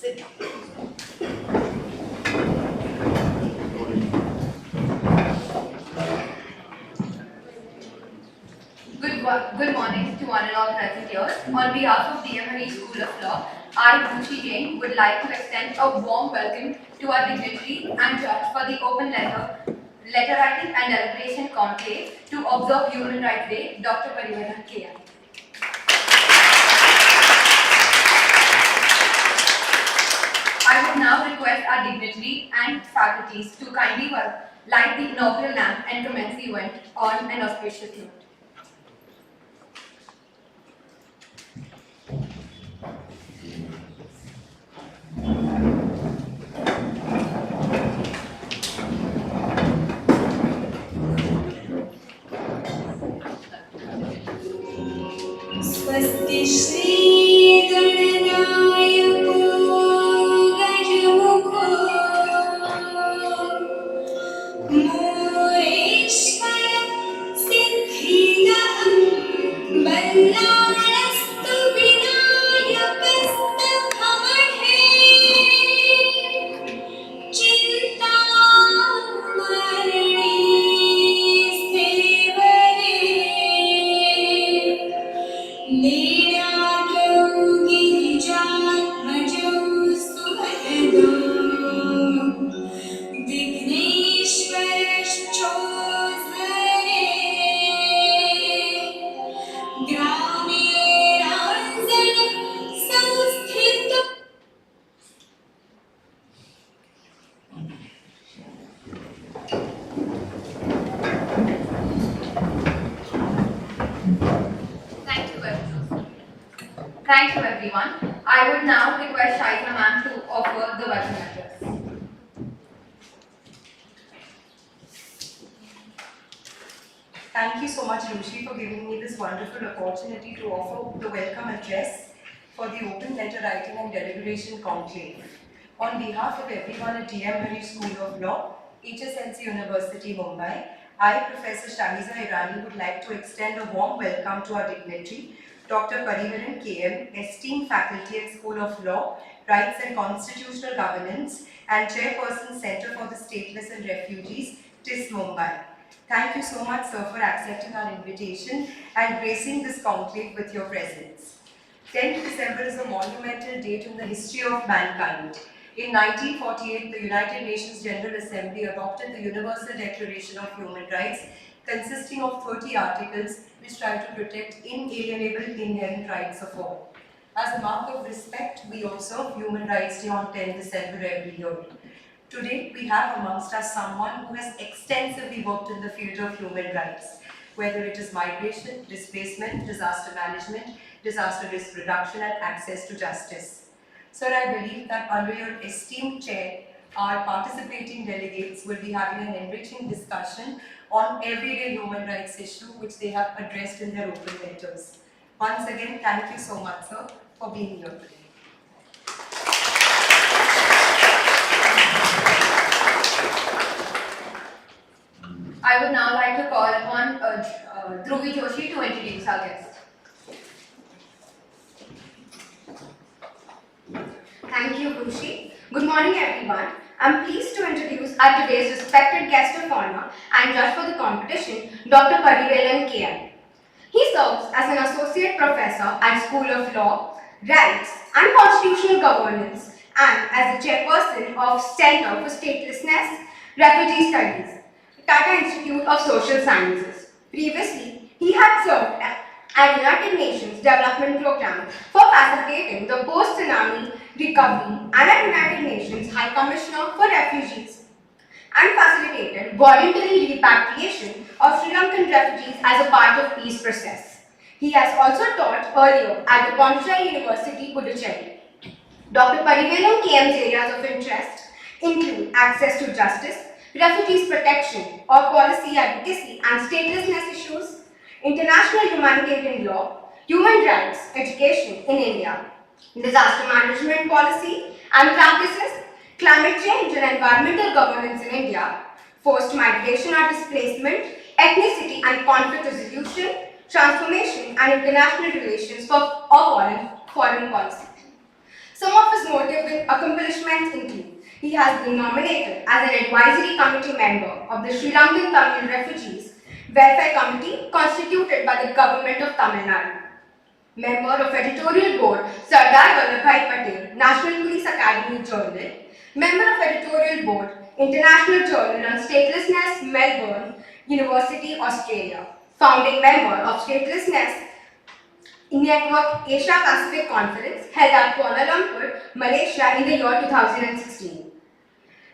Sit down. Good morning to one and all present here. On behalf of DMRE School of Law, I, Bhushi Jain, would like to extend a warm welcome to our dignitary and judge for the open letter writing and deliberation conclave to observe Human Rights Day, Dr. PARIVELAN KM. I would now request our dignitary and faculties to kindly light the inaugural lamp and commence the event on an auspicious note. स्वस्ति श्री गणनायको गजमुखो मोरेश्वर सिद्धिदः बल्लाळस्तु विनायकस्तमहे चिन्तामणि severe लीलाजौ गिरिजात्मजौ सुभदो विघ्नेश्वरश्चोद्धरे ग्रामे राञ्जन संस्थितो Thank you everyone. I would now request Shaita ma'am to offer the welcome address. Thank you so much, Rushi, for giving me this wonderful opportunity to offer the welcome address for the Open Letter Writing and Deliberation Conclave. On behalf of everyone at DMRE School of Law, HSLC University, Mumbai, I, Professor Shahiza Irani, would like to extend a warm welcome to our dignitary, Dr. PARIVELAN KM, esteemed faculty at School of Law, Rights and Constitutional Governance, and Chairperson, Center for the Stateless and Refugees, TIS Mumbai. Thank you so much, sir, for accepting our invitation and gracing this conclave with your presence. 10th December is a monumental date in the history of mankind. In 1948, the United Nations General Assembly adopted the Universal Declaration of Human Rights, consisting of 30 articles which try to protect inalienable inherent rights of all. As a mark of respect, we observe Human Rights Day on 10 December every year. Today, we have amongst us someone who has extensively worked in the field of human rights, whether it is migration, displacement, disaster management, disaster risk reduction, and access to justice. Sir, I believe that under your esteemed chair, our participating delegates will be having an enriching discussion on everyday human rights issue which they have addressed in their open letters. Once again, thank you so much, sir, for being here today. I would now like to call upon Dhruvi Joshi to introduce our guest. Thank you, Bhushi. Good morning, everyone. I'm pleased to introduce our today's respected guest of honor and judge for the competition, Dr. PARIVELAN KM. He serves as an associate professor at School of Law, Rights and Constitutional Governance and as the chairperson of Center for Statelessness, Refugee Studies, Tata Institute of Social Sciences. Previously, he had served at United Nations Development Programme for facilitating the post-tsunami recovery and at United Nations High Commissioner for Refugees and facilitated voluntary repatriation of Sri Lankan refugees as a part of peace process. He has also taught earlier at the Pondicherry University, Puducherry. Dr. PARIVELAN KM's areas of interest include access to justice, refugees protection or policy advocacy and statelessness issues, international humanitarian law, human rights, education in India, disaster management policy and practices, climate change and environmental governance in India, forced migration or displacement, ethnicity and conflict resolution, transformation and international relations for foreign policy. Some of his notable accomplishments include he has been nominated as an advisory committee member of the Sri Lankan Tamil Refugees Welfare Committee constituted by the government of Tamil Nadu. Member of editorial board Sardar Vallabhbhai Patel, National Police Academy Journal. Member of editorial board International Journal on Statelessness, Melbourne University, Australia. Founding member of Statelessness Network Asia Pacific Conference held at Kuala Lumpur, Malaysia in the year 2016.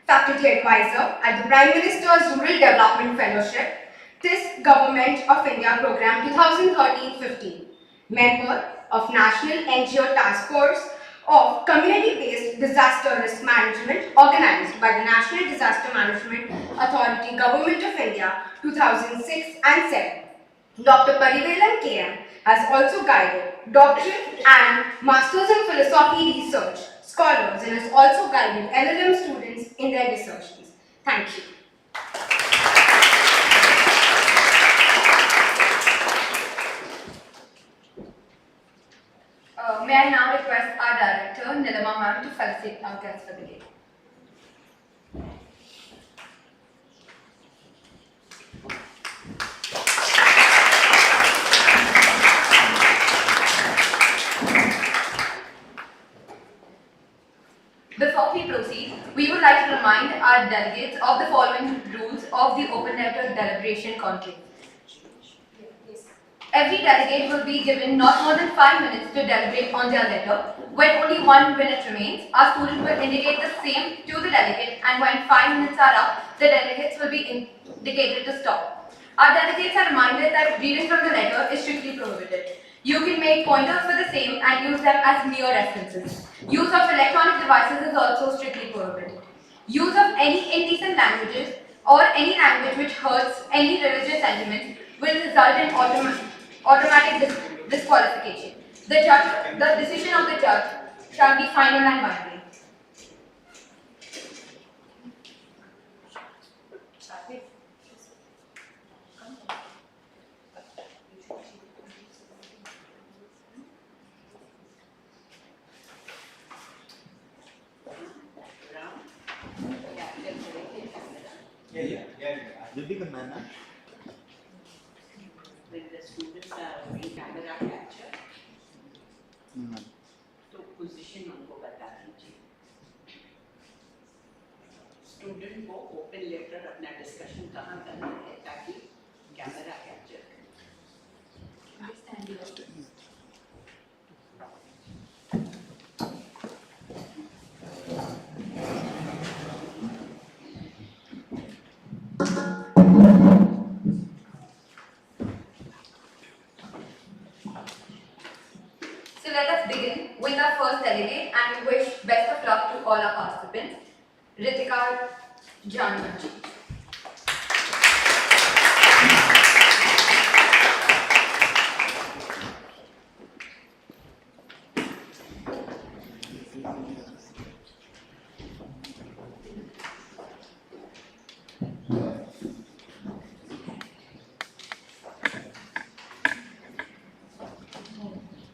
Faculty advisor at the Prime Minister's Rural Development Fellowship, this Government of India Program 2013-15. Member of National NGO Task Force of Community-Based Disaster Risk Management organized by the National Disaster Management Authority Government of India 2006 and 7. Dr. PARIVELAN KM has also guided doctorate and Masters in Philosophy research scholars and has also guided LLM students in their dissertations. Thank you. May I now request our director, Nilima ma'am, to facilitate our guests for the day. Before we proceed, we would like to remind our delegates of the following rules of the open letter deliberation conclave. Every delegate will be given not more than 5 minutes to deliberate on their letter. When only 1 minute remains, our student will indicate the same to the delegate, and when 5 minutes are up, the delegates will be indicated to stop. Our delegates are reminded that reading from the letter is strictly prohibited. You can make pointers for the same and use them as mere references. Use of electronic devices is also strictly prohibited. Use of any indecent languages or any language which hurts any religious sentiments will result in automatic disqualification. The decision of the judge shall be final and binding. Will be करना है when the students are doing camera capture, ना तो position उनको बता दीजिए. Student को open letter अपना discussion कहाँ करना है ताकि कैमरा कैप्चर करे. So let us begin with our first delegate and we wish best of luck to all our participants. Ritika Janmanji.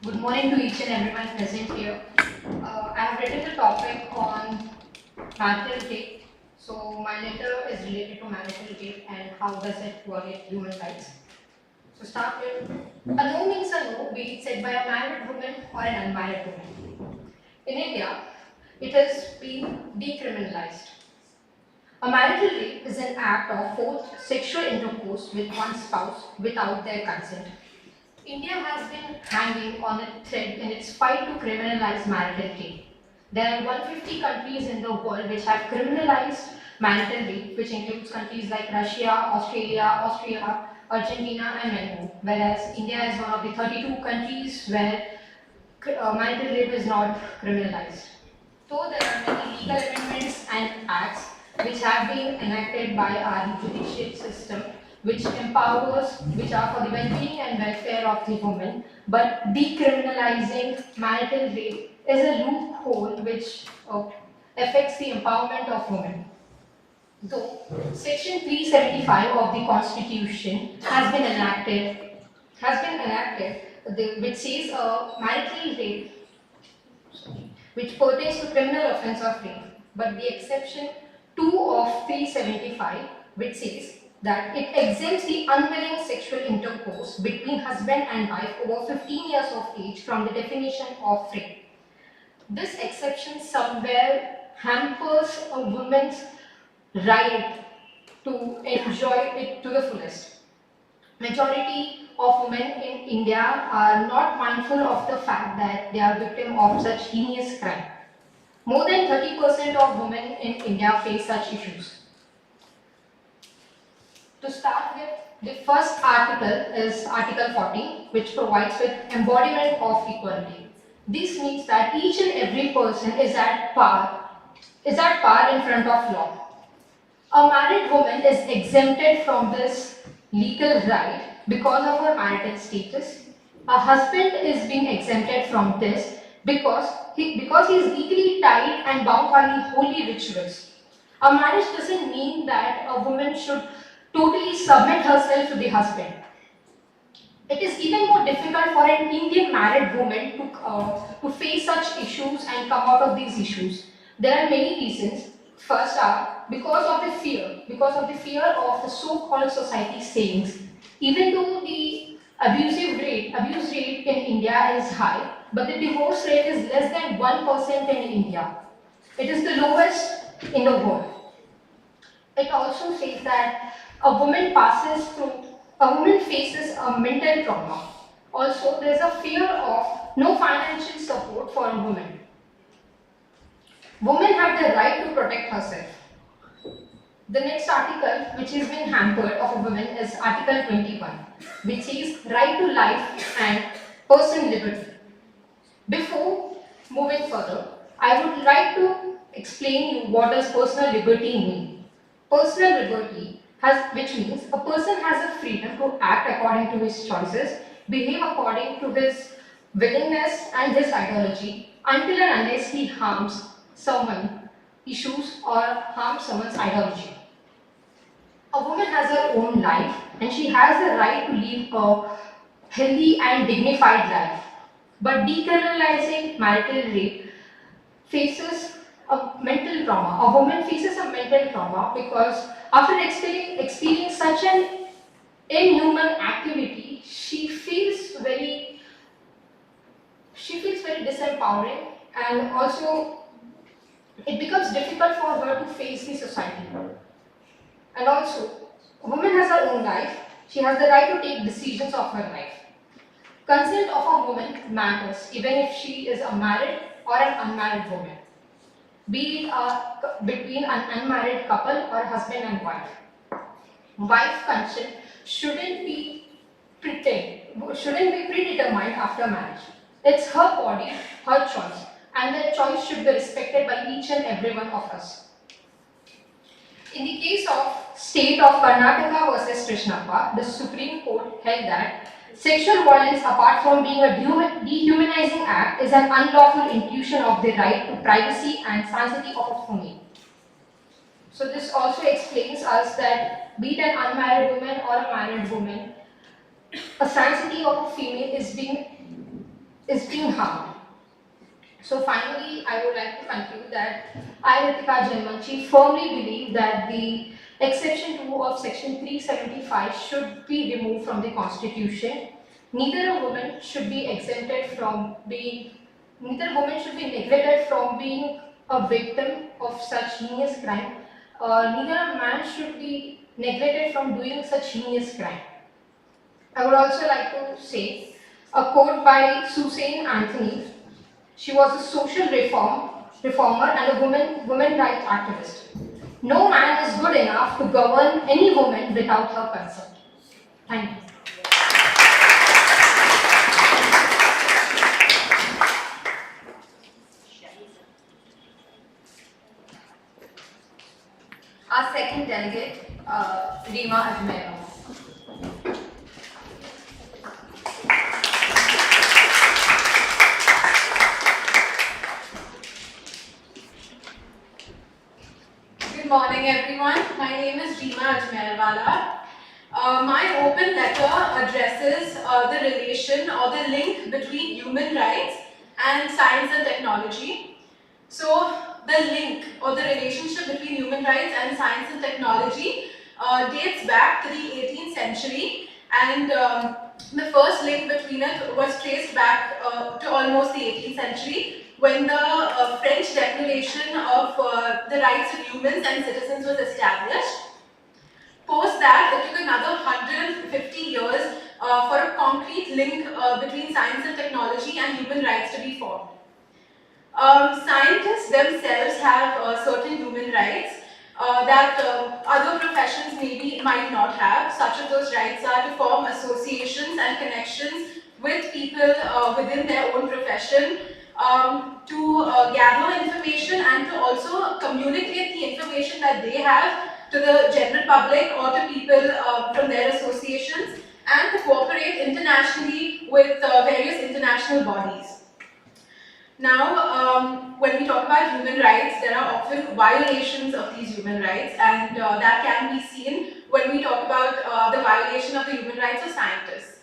Good morning to each and everyone present here. I have written the topic on marital rape. So my letter is related to marital rape and how does it violate human rights. So start with, a no means a no, be it said by a married woman or an unmarried woman. In India, it has been decriminalized. A marital rape is an act of forced sexual intercourse with one's spouse without their consent. India has been hanging on a thread in its fight to criminalize marital rape. There are 150 countries in the world which have criminalized marital rape, which includes countries like Russia, Austria, Argentina and Mexico, whereas India is one of the 32 countries where marital rape is not criminalized. Though there are many legal amendments and acts which have been enacted by our judicial system, which empowers, which are for the well-being and welfare of the woman, but decriminalizing marital rape is a loophole which affects the empowerment of women. Though Section 375 of the Constitution has been enacted, which says marital rape which pertains to criminal offence of rape, but the exception 2 of 375, which says that it exempts the unwilling sexual intercourse between husband and wife over 15 years of age from the definition of rape. This exception somewhere hampers a woman's right to enjoy it to the fullest. Majority of women in India are not mindful of the fact that they are victim of such heinous crime. More than 30% of women in India face such issues. To start with, the first article is Article 40, which provides with embodiment of equality. This means that each and every person is at par in front of law. A married woman is exempted from this legal right because of her marital status. A husband is being exempted from this because he is legally tied and bound by the holy rituals. A marriage doesn't mean that a woman should totally submit herself to the husband. It is even more difficult for an Indian married woman to face such issues and come out of these issues. There are many reasons. First are because of the fear of the so-called society sayings. Even though the abuse rate in India is high, but the divorce rate is less than 1% in India. It is the lowest in the world. It also says that a woman faces a mental trauma. Also, there is a fear of no financial support for a woman. Women have the right to protect herself. The next article which has been hampered of a woman is Article 21, which says right to life and person liberty. Before moving further, I would like to explain you what does personal liberty mean. Personal liberty which means a person has a freedom to act according to his choices, behave according to his willingness and his ideology until and unless he harms someone, issues or harms someone's ideology. A woman has her own life and she has the right to live a healthy and dignified life. But decriminalizing marital rape faces a mental trauma. A woman faces a mental trauma because after experiencing such an inhuman activity, she feels very disempowering, and also it becomes difficult for her to face the society. And also, a woman has her own life. She has the right to take decisions of her life. Consent of a woman matters even if she is a married or an unmarried woman, be it between an unmarried couple or husband and wife. Wife consent shouldn't be predetermined after marriage. It's her body, her choice, and that choice should be respected by each and every one of us. In the case of state of Karnataka versus Krishnappa, the Supreme Court held that sexual violence, apart from being a dehumanizing act, is an unlawful intrusion of the right to privacy and sanctity of a female. So this also explains us that be it an unmarried woman or a married woman, a sanctity of a female is being harmed. So finally, I would like to conclude that I, Ritika Janmanchi, firmly believe that the exception 2 of section 375 should be removed from the constitution. Neither a woman should be neglected from being a victim of such heinous crime. Neither a man should be neglected from doing such heinous crime. I would also like to say a quote by Susan Anthony. She was a social reformer and a women rights activist. No man is good enough to govern any woman without her consent. Thank you. Our second delegate, Reema Ajmera. Good morning, everyone. My name is Reema Ajmerwala. My open letter addresses the relation or the link between human rights and science and technology. So the link or the relationship between human rights and science and technology dates back to the 18th century, and the first link between it was traced back to almost the 18th century when the French Declaration of the Rights of Humans and Citizens was established. Post that, it took another 150 years for a concrete link between science and technology and human rights to be formed. Scientists themselves have certain human rights that other professions might not have. Such of those rights are to form associations and connections with people within their own profession, to gather information and to also communicate the information that they have to the general public or to people from their associations, and to cooperate internationally with various international bodies. Now, when we talk about human rights, there are often violations of these human rights, and that can be seen when we talk about the violation of the human rights of scientists.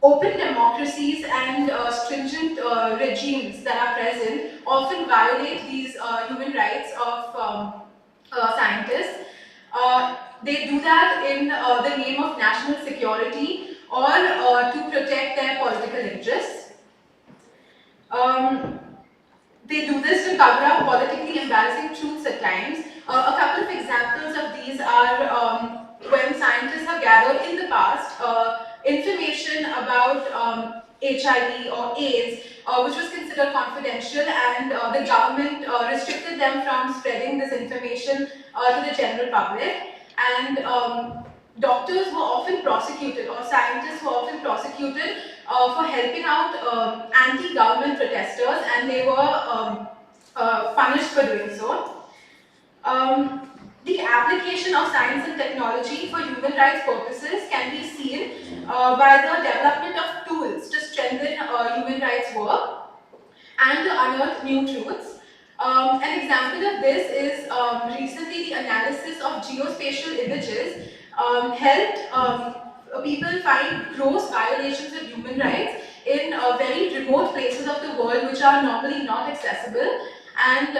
Open democracies and stringent regimes that are present often violate these human rights of scientists. They do that in the name of national security or to protect their political interests. They do this to cover up politically embarrassing truths at times. A couple of examples of these are when scientists have gathered in the past information about HIV or AIDS, which was considered confidential, and the government restricted them from spreading this information to the general public. And doctors were often prosecuted, or scientists were often prosecuted for helping out anti-government protesters, and they were punished for doing so. The application of science and technology for human rights purposes can be seen by the development of tools to strengthen human rights work and to unearth new truths. An example of this is recently the analysis of geospatial images helped people find gross violations of human rights in very remote places of the world which are normally not accessible. And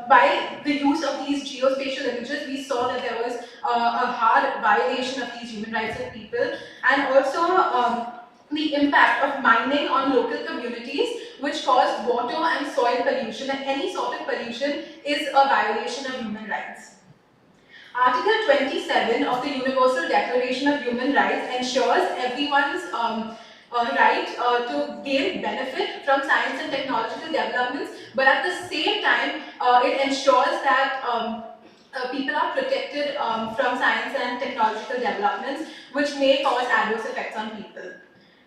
by the use of these geospatial images, we saw that there was a hard violation of these human rights of people, and also the impact of mining on local communities, which caused water and soil pollution, and any sort of pollution is a violation of human rights. Article 27 of the Universal Declaration of Human Rights ensures everyone's right to gain benefit from science and technological developments, but at the same time, it ensures that people are protected from science and technological developments, which may cause adverse effects on people.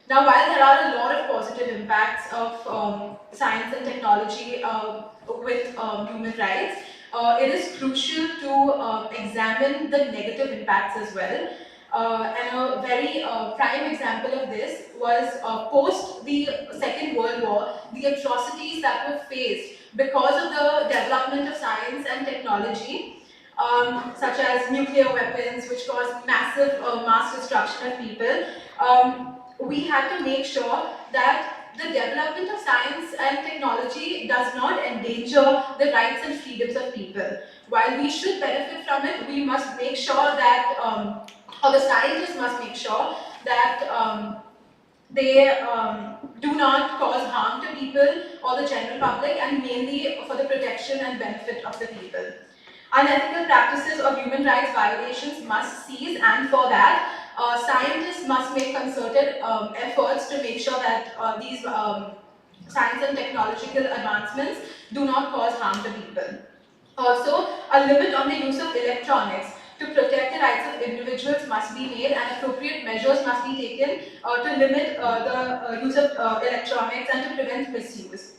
Now, while there are a lot of positive impacts of science and technology with human rights, it is crucial to examine the negative impacts as well. And a very prime example of this was post the Second World War, the atrocities that were faced because of the development of science and technology, such as nuclear weapons, which caused massive mass destruction of people. We had to make sure that the development of science and technology does not endanger the rights and freedoms of people. While we should benefit from it, we must make sure that, or the scientists must make sure that they do not cause harm to people or the general public, and mainly for the protection and benefit of the people. Unethical practices or human rights violations must cease, and for that, scientists must make concerted efforts to make sure that these science and technological advancements do not cause harm to people. Also, a limit on the use of electronics to protect the rights of individuals must be made, and appropriate measures must be taken to limit the use of electronics and to prevent misuse.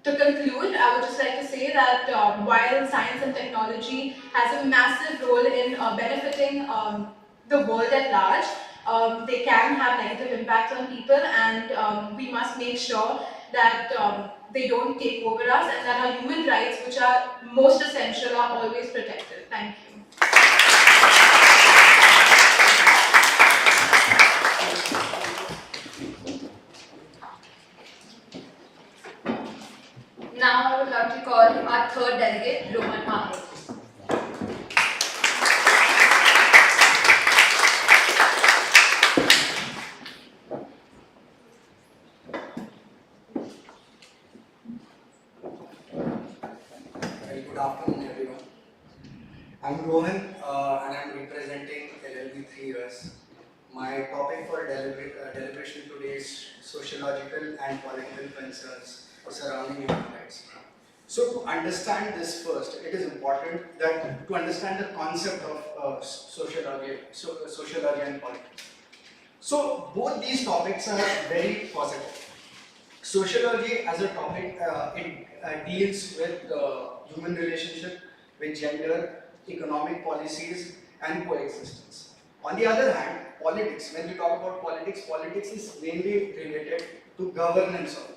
To conclude, I would just like to say that while science and technology has a massive role in benefiting the world at large, they can have negative impacts on people, and we must make sure that they don't take over us, and that our human rights, which are most essential, are always protected. Thank you. Now I would love to call our third delegate, Roman Mahir. Very good afternoon, everyone. I'm Rohan and I'm representing LLB 3 years. My topic for deliberation today is sociological and political concerns surrounding human rights. So to understand this first, it is important that to understand the concept of sociology and politics. So both these topics are very positive. Sociology as a topic, it deals with human relationship, with gender, economic policies and coexistence. On the other hand, politics, when we talk about politics, politics is mainly related to governance of it.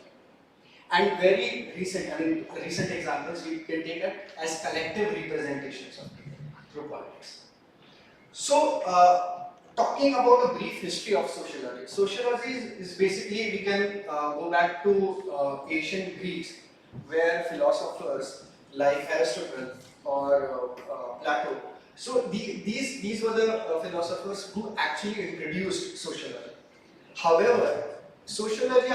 And very recent examples we can take it as collective representations of people through politics. So, talking about a brief history of sociology. Sociology is basically, we can go back to ancient Greece, where philosophers like Aristotle or Plato. So these were the philosophers who actually introduced sociology. However, sociology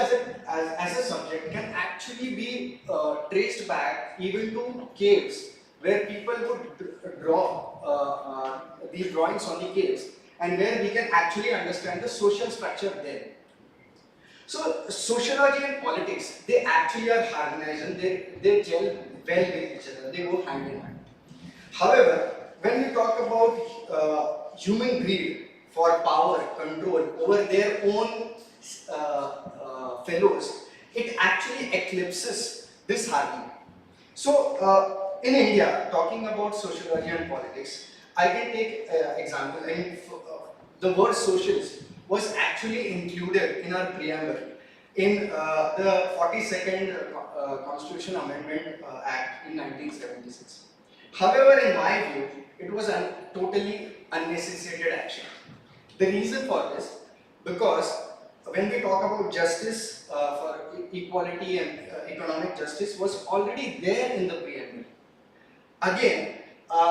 as a subject can actually be traced back even to caves, where people would draw these drawings on the caves, and where we can actually understand the social structure there. So sociology and politics, they actually are harmonized and they gel well with each other, they go hand in hand. However, when we talk about human greed for power, control over their own fellows, it actually eclipses this harmony. So in India, talking about sociology and politics, I can take example. The word socialist was actually included in our preamble in the 42nd Constitution Amendment Act in 1976. However, in my view, it was a totally unnecessary action. The reason for this, because when we talk about justice for equality and economic justice was already there in the preamble. Again,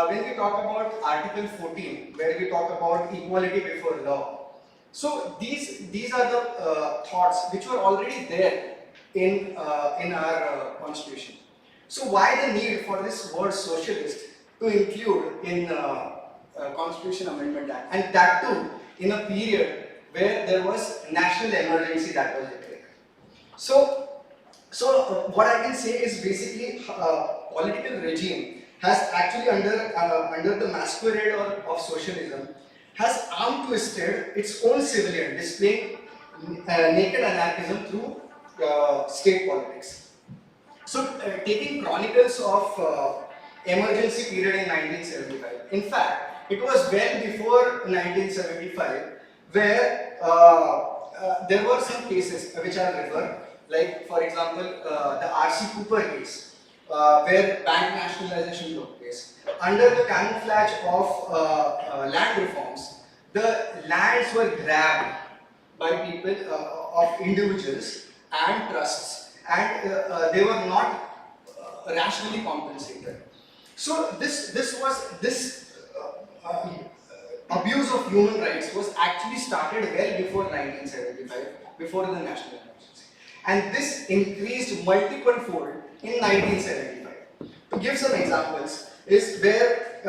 when we talk about Article 14, where we talk about equality before law, so these are the thoughts which were already there in our constitution. So why the need for this word socialist to include in Constitution Amendment Act, and that too in a period where there was national emergency that was declared. So what I can say is basically political regime has actually under the masquerade of socialism has arm twisted its own civilian, displaying naked anarchism through state politics. So taking chronicles of emergency period in 1975. In fact, it was well before 1975 where there were some cases which are referred, like for example the R.C. Cooper case, where bank nationalization took place. Under the camouflage of land reforms, the lands were grabbed by people of individuals and trusts, and they were not rationally compensated. So this abuse of human rights was actually started well before 1975, before the national emergency, and this increased multiple fold in 1975. To give some examples, is where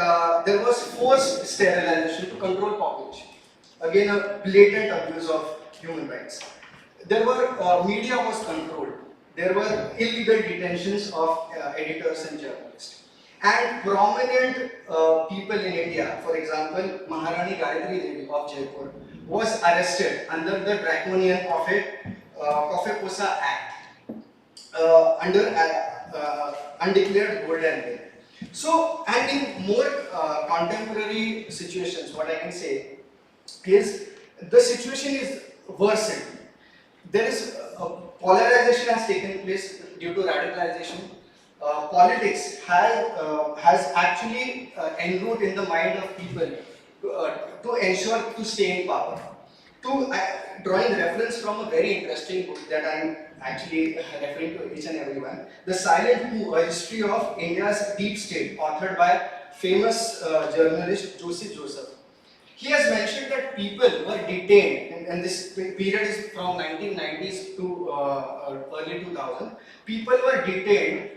there was forced sterilization to control population. Again, a blatant abuse of human rights. There were media was controlled. There were illegal detentions of editors and journalists. And prominent people in India, for example, Maharani Gayatri Devi of Jaipur, was arrested under the draconian Coffee-Pusa Act under undeclared golden bill. So, and in more contemporary situations, what I can say is the situation is worsened. There is polarization has taken place due to radicalization. Politics has actually enrolled in the mind of people to ensure to stay in power. To drawing reference from a very interesting book that I am actually referring to each and everyone. The Silent Coup, a history of India's deep state, authored by famous journalist Joseph. He has mentioned that people were detained, and this period is from 1990s to early 2000. People were detained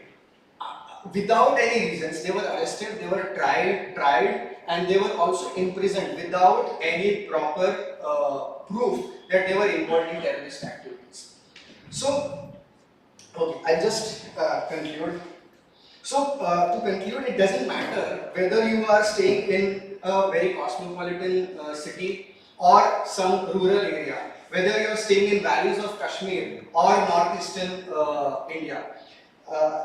without any reasons. They were arrested, they were tried, and they were also imprisoned without any proper proof that they were involved in terrorist activities. So, okay, I'll just conclude. So, to conclude, it doesn't matter whether you are staying in a very cosmopolitan city or some rural area, whether you are staying in valleys of Kashmir or northeastern India.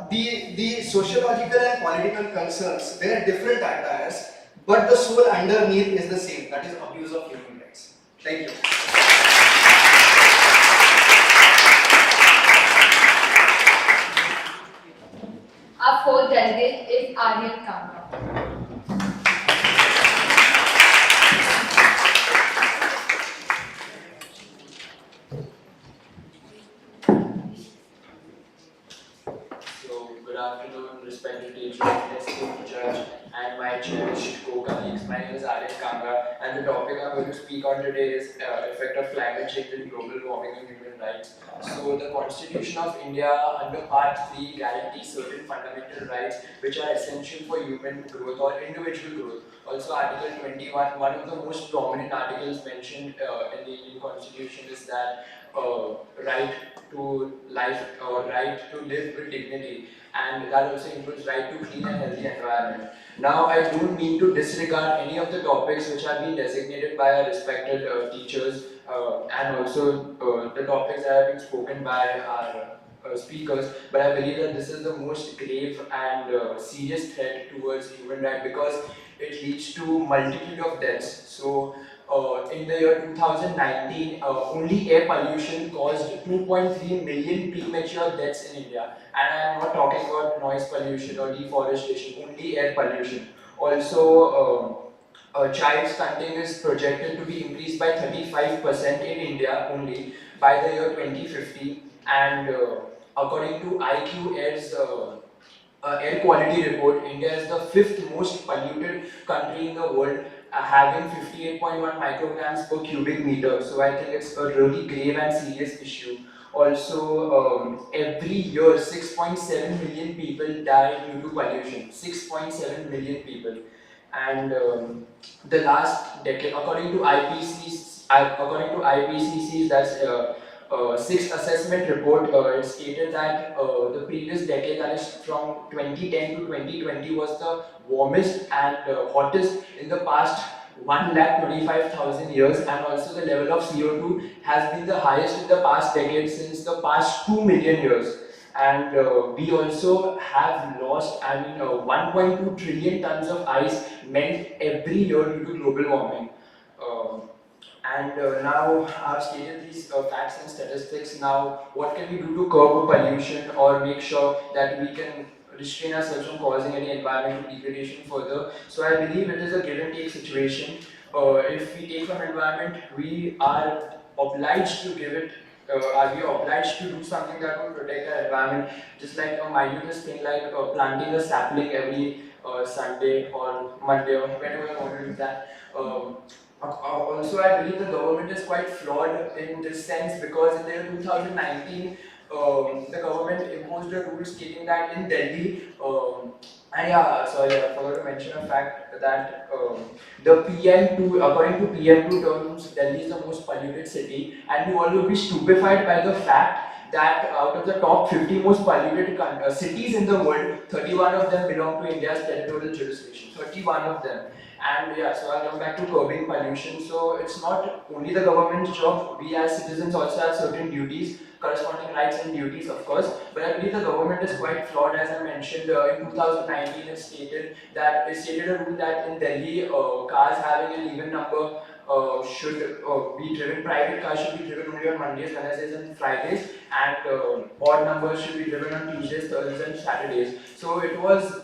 The sociological and political concerns, they are different attires, but the soul underneath is the same, that is abuse of human rights. Thank you. Our fourth delegate is Aryan Kanga. So, good afternoon, respected teachers, esteemed judge, and my cherished co-colleagues. My name is Aryan Kanga, and the topic I'm going to speak on today is effect of climate change and global warming on human rights. So, the Constitution of India, under Part 3, guarantees certain fundamental rights which are essential for human growth or individual growth. Also, Article 21, one of the most prominent articles mentioned in the Indian Constitution is that right to life or right to live with dignity, and that also includes right to clean and healthy environment. Now, I don't mean to disregard any of the topics which have been designated by our respected teachers and also the topics that have been spoken by our speakers, but I believe that this is the most grave and serious threat towards human rights because it leads to multitude of deaths. So, in the year 2019, only air pollution caused 2.3 million premature deaths in India. And I am not talking about noise pollution or deforestation, only air pollution. Also, child stunting is projected to be increased by 35% in India only by the year 2050. And according to IQ Air's air quality report, India is the fifth most polluted country in the world, having 58.1 micrograms per cubic meter. So I think it's a really grave and serious issue. Also, every year 6.7 million people die due to pollution. 6.7 million people. And the last decade, according to IPCC's, that's sixth assessment report, it stated that the previous decade, that is from 2010 to 2020, was the warmest and hottest in the past 1,25,000 years, and also the level of CO2 has been the highest in the past decade since the past 2 million years. And we also have lost, 1.2 trillion tons of ice melt every year due to global warming. Now I've stated these facts and statistics. Now, what can we do to curb pollution or make sure that we can restrain ourselves from causing any environmental degradation further? So I believe it is a give and take situation. If we take from environment, we are obliged to give it. Are we obliged to do something that will protect our environment? Just like a minute thing like planting a sapling every Sunday or Monday or whenever you want to do that. Also, I believe the government is quite flawed in this sense because in the year 2019, the government imposed a rule stating that in Delhi, and yeah, sorry, I forgot to mention a fact that the PM2, according to PM2 terms, Delhi is the most polluted city, and you all will be stupefied by the fact that out of the top 50 most polluted cities in the world, 31 of them belong to India's territorial jurisdiction. 31 of them. And yeah, so I'll come back to curbing pollution. So it's not only the government's job, we as citizens also have certain duties, corresponding rights and duties of course, but I believe the government is quite flawed. As I mentioned, in 2019 it stated a rule that in Delhi, cars having an even number should be driven, private cars should be driven only on Mondays, Wednesdays and Fridays, and odd numbers should be driven on Tuesdays, Thursdays and Saturdays. So it was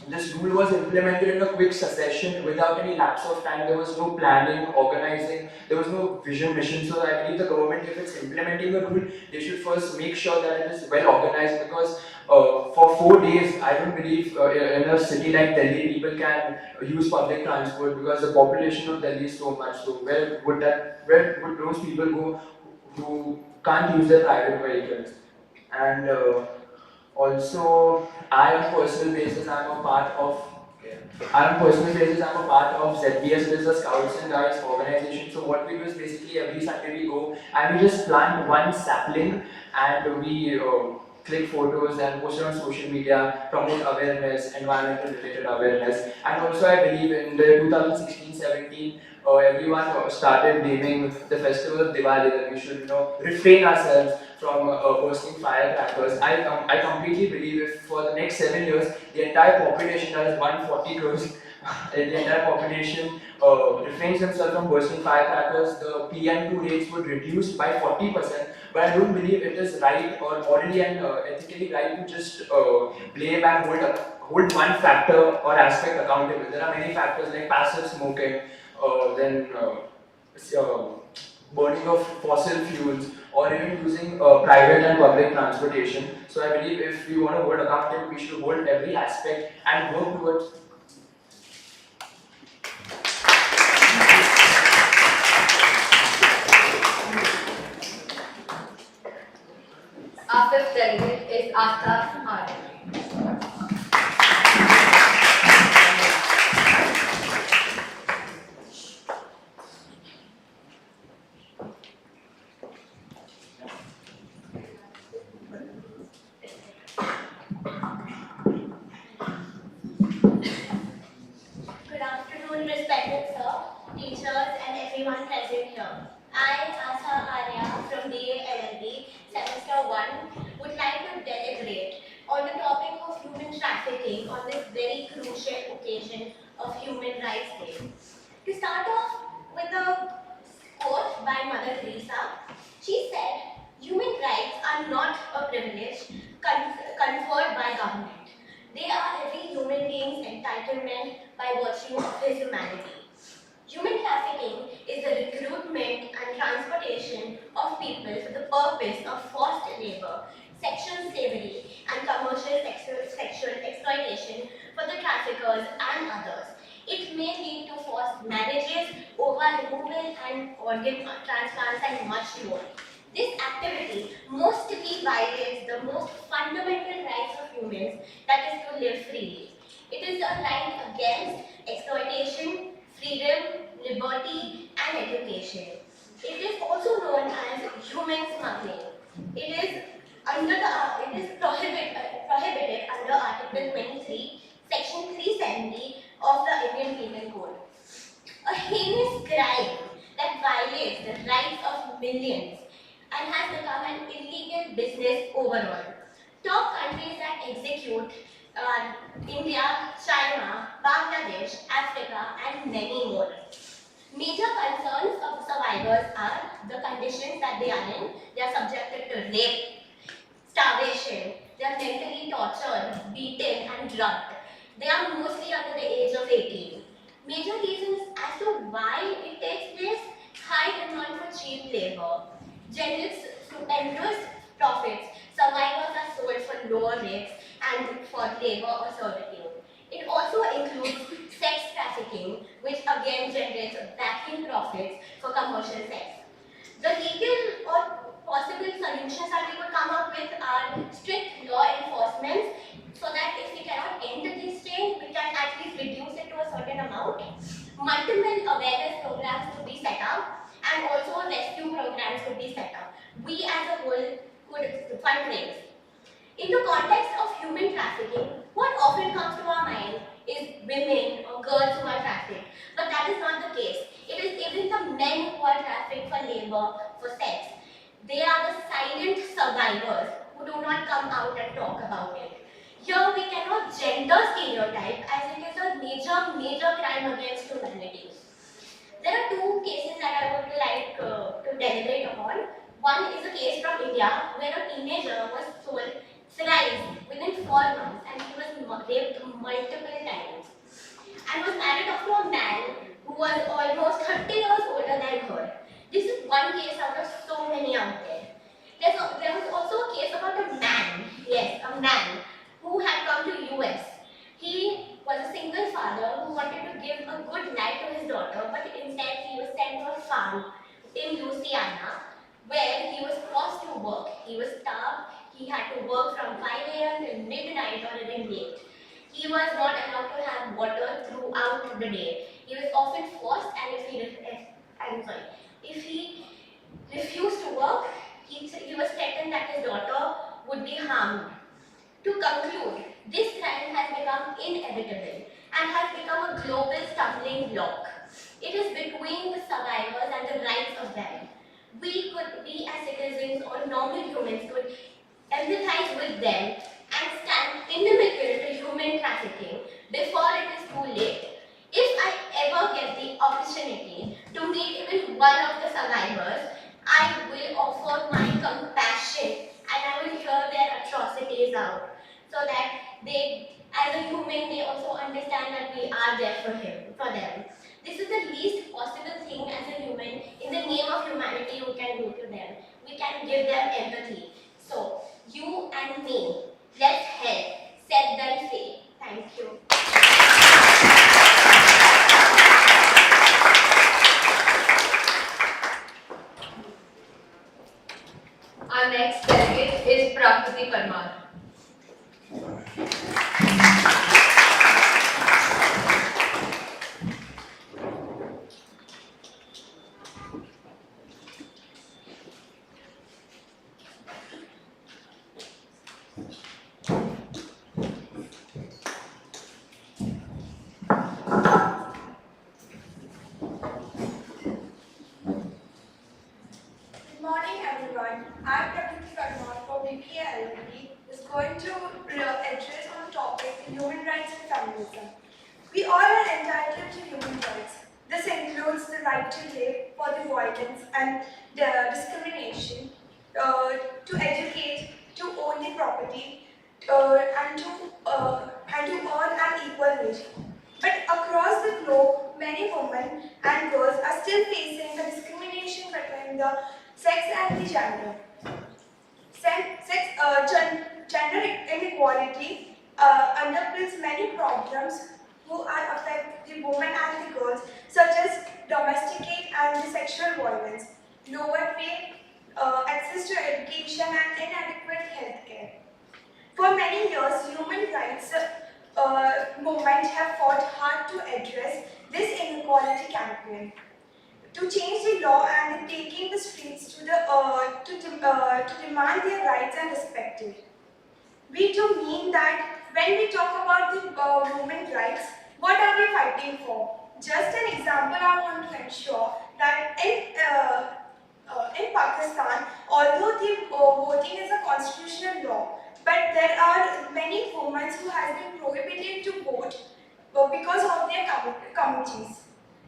this rule was implemented in a quick succession without any lapse of time. There was no planning, organizing, there was no vision, mission. So I believe the government, if it's implementing a rule, they should first make sure that it is well organized, because for 4 days, I don't believe in a city like Delhi, people can use public transport, because the population of Delhi is so much. So where would those people go who can't use their private vehicles? And also, I on personal basis, I'm a part of ZBS, which is the Scouts and Guides organization. So what we do is basically every Sunday we go and we just plant one sapling, and we click photos and post it on social media, promote awareness, environmental related awareness. And also I believe in the 2016-17, everyone started naming the festival of Diwali, that we should refrain ourselves from bursting firecrackers. I completely believe if for the next 7 years the entire population, that is 140 crores, the entire population refrains themselves from bursting firecrackers, the PM2 rates would reduce by 40%. But I don't believe it is right or morally and ethically right to just blame and hold one factor or aspect accountable. There are many factors like passive smoking, then burning of fossil fuels, or even using private and public transportation. So I believe if we want to hold accountable, we should hold every aspect and work towards. Our fifth delegate is Asta Arya. Good afternoon, respected sir, teachers, and everyone present here. I, Asa Arya from DA LLB, Semester 1, would like to deliberate on the topic of human trafficking on this very crucial occasion of Human Rights Day. To start off with a quote by Mother Teresa, she said, "Human rights are not a privilege conferred by government. They are every human being's entitlement by virtue of his humanity. Human trafficking is the recruitment and transportation of people for the purpose of forced labor, sexual slavery, and commercial sexual exploitation for the traffickers and others. It may lead to forced marriages, organ removal, and organ transplants, and much more. This activity mostly violates the most fundamental rights of humans, that is to live freely. It is a right against exploitation, freedom, liberty, and education. It is also known as human smuggling. It is prohibited under Article 23, Section 370 of the Indian Penal Code. A heinous crime that violates the rights of millions and has become an illegal business overall. Top countries that execute are India, China, Bangladesh, Africa, and many more. Major concerns of survivors are the conditions that they are in. They are subjected to rape, starvation, they are mentally tortured, beaten, and drugged. They are mostly under the age of 18. Major reasons as to why it takes place: high demand for cheap labor, generous profits, survivors are sold for lower rates and for labor or servitude. It also includes sex trafficking, which again generates vacuum profits for commercial sex. The legal or possible solutions that we could come up with are strict law enforcement, so that if we cannot end this chain, we can at least reduce it to a certain amount. Multiple awareness programs could be set up, and also rescue programs could be set up. We as a whole could fundraise. In the context of human trafficking, what often comes to our mind is women or girls who are trafficked. But that is not the case. It is even the men who are trafficked for labor, for sex. They are the silent survivors who do not come out and talk about it. Here we cannot gender stereotype, as it is a major crime against humanity. There are two cases that I would like to deliberate upon. One is a case from India where a teenager was sold thrice within 4 months, and he was raped multiple was almost 30 years older than her. This is one case out of so many out there. There was also a case about a man, yes, a man who had come to US. He was a single father who wanted to give a good life to his daughter, but instead he was sent to a farm in Louisiana where he was forced to work. He was starved. He had to work from 5 a.m. till midnight or even late. He was not allowed to have water throughout the day. He was often forced, and if he refused to work, he was threatened that his daughter would be harmed. To conclude, this crime has become inevitable and has become a global stumbling block. It is between the survivors and the rights of them. We as citizens or normal humans could empathize with them and stand in the middle to human trafficking before it is too late. If I ever get the opportunity to meet even one of the survivors, I will offer my compassion and I will hear their atrocities out so that they, as a human, they also understand that we are there for them. This is the least possible thing as a human, in the name of humanity, we can do to them. We can give them empathy. So, you and me, let's help set them free. Thank you. Our next delegate is Prakriti Parmar. Good morning, everyone. I'm Prakriti Parmar for BPA is going to address on the topic human rights and feminism. We all are entitled to human rights. This includes the right to live, for the violence and the discrimination, to educate, to own the property, and to earn an equal wage. But across the globe, many women and girls are still facing the discrimination between the sex and the gender. Gender inequality underpins many problems who are affect the women and the girls, such as domestic and the sexual violence, lower pay, access to education, and inadequate health care. For many years, human rights movement have fought hard to address this inequality campaign, to change the law and taking the streets to demand their rights and respected. We do mean that when we talk about the women's rights, what are we fighting for? Just an example, I want to ensure that in Pakistan, although the voting is a constitutional law, but there are many women who have been prohibited to vote because of their committees.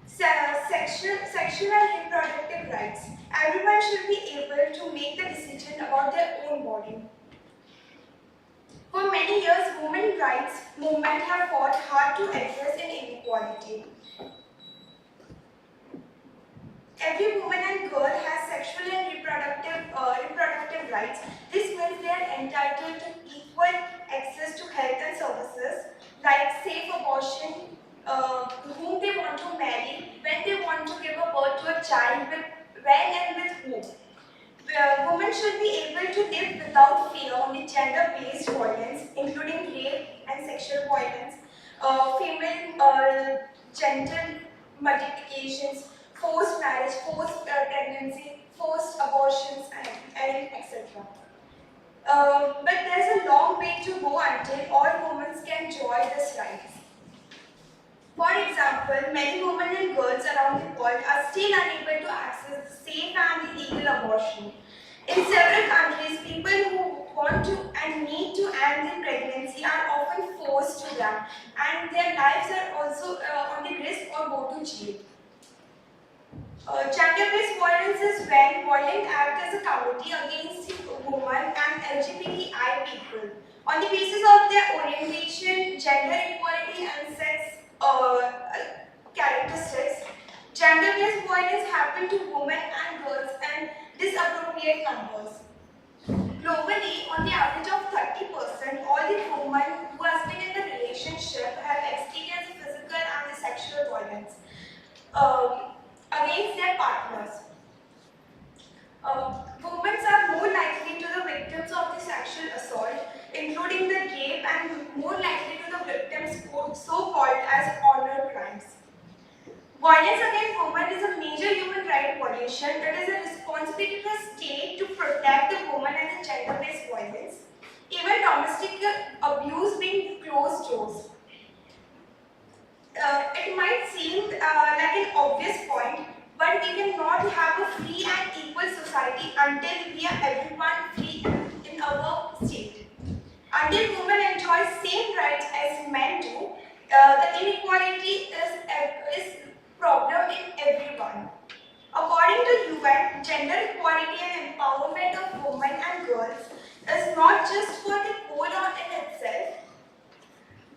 Sexual and reproductive rights. Everyone should be able to make the decision about their own body. For many years, women's rights movement have fought hard to address inequality. Every woman and girl has sexual and reproductive rights. This means they are entitled to equal access to health and services like safe abortion, whom they want to marry, when they want to give a birth to a child, when and with whom. Women should be able to live without fear on the gender-based violence, including rape and sexual violence, female genital modifications, forced marriage, forced pregnancy, forced abortions, and etc. But there's a long way to go until all women can enjoy these rights. For example, many women and girls around the world are still unable to access safe and legal abortion. In several countries, people who want to and need to end their pregnancy are often forced to them, and their lives are also on the risk or go to jail. Gender-based violence is when violent act as a committee against women and LGBTI people on the basis of their orientation, gender equality, and sex characteristics. Gender-based violence happen to women and girls and disappropriate numbers. Globally, on the average of 30%, all the women who has been in the relationship have experienced physical and sexual violence against their partners. Women are more likely to the victims of the sexual assault, including the rape, and more likely to the victims so-called as honor crimes. Violence against women is a major human rights violation. It is a responsibility of the state to protect the woman against gender-based violence. Even domestic abuse being closed doors. It might seem like an obvious point, but we cannot have a free and equal society until we are everyone free in our state. Until women enjoy same rights as men do, the inequality is problem in everyone. According to UN, gender equality and empowerment of women and girls is not just for the goal in itself,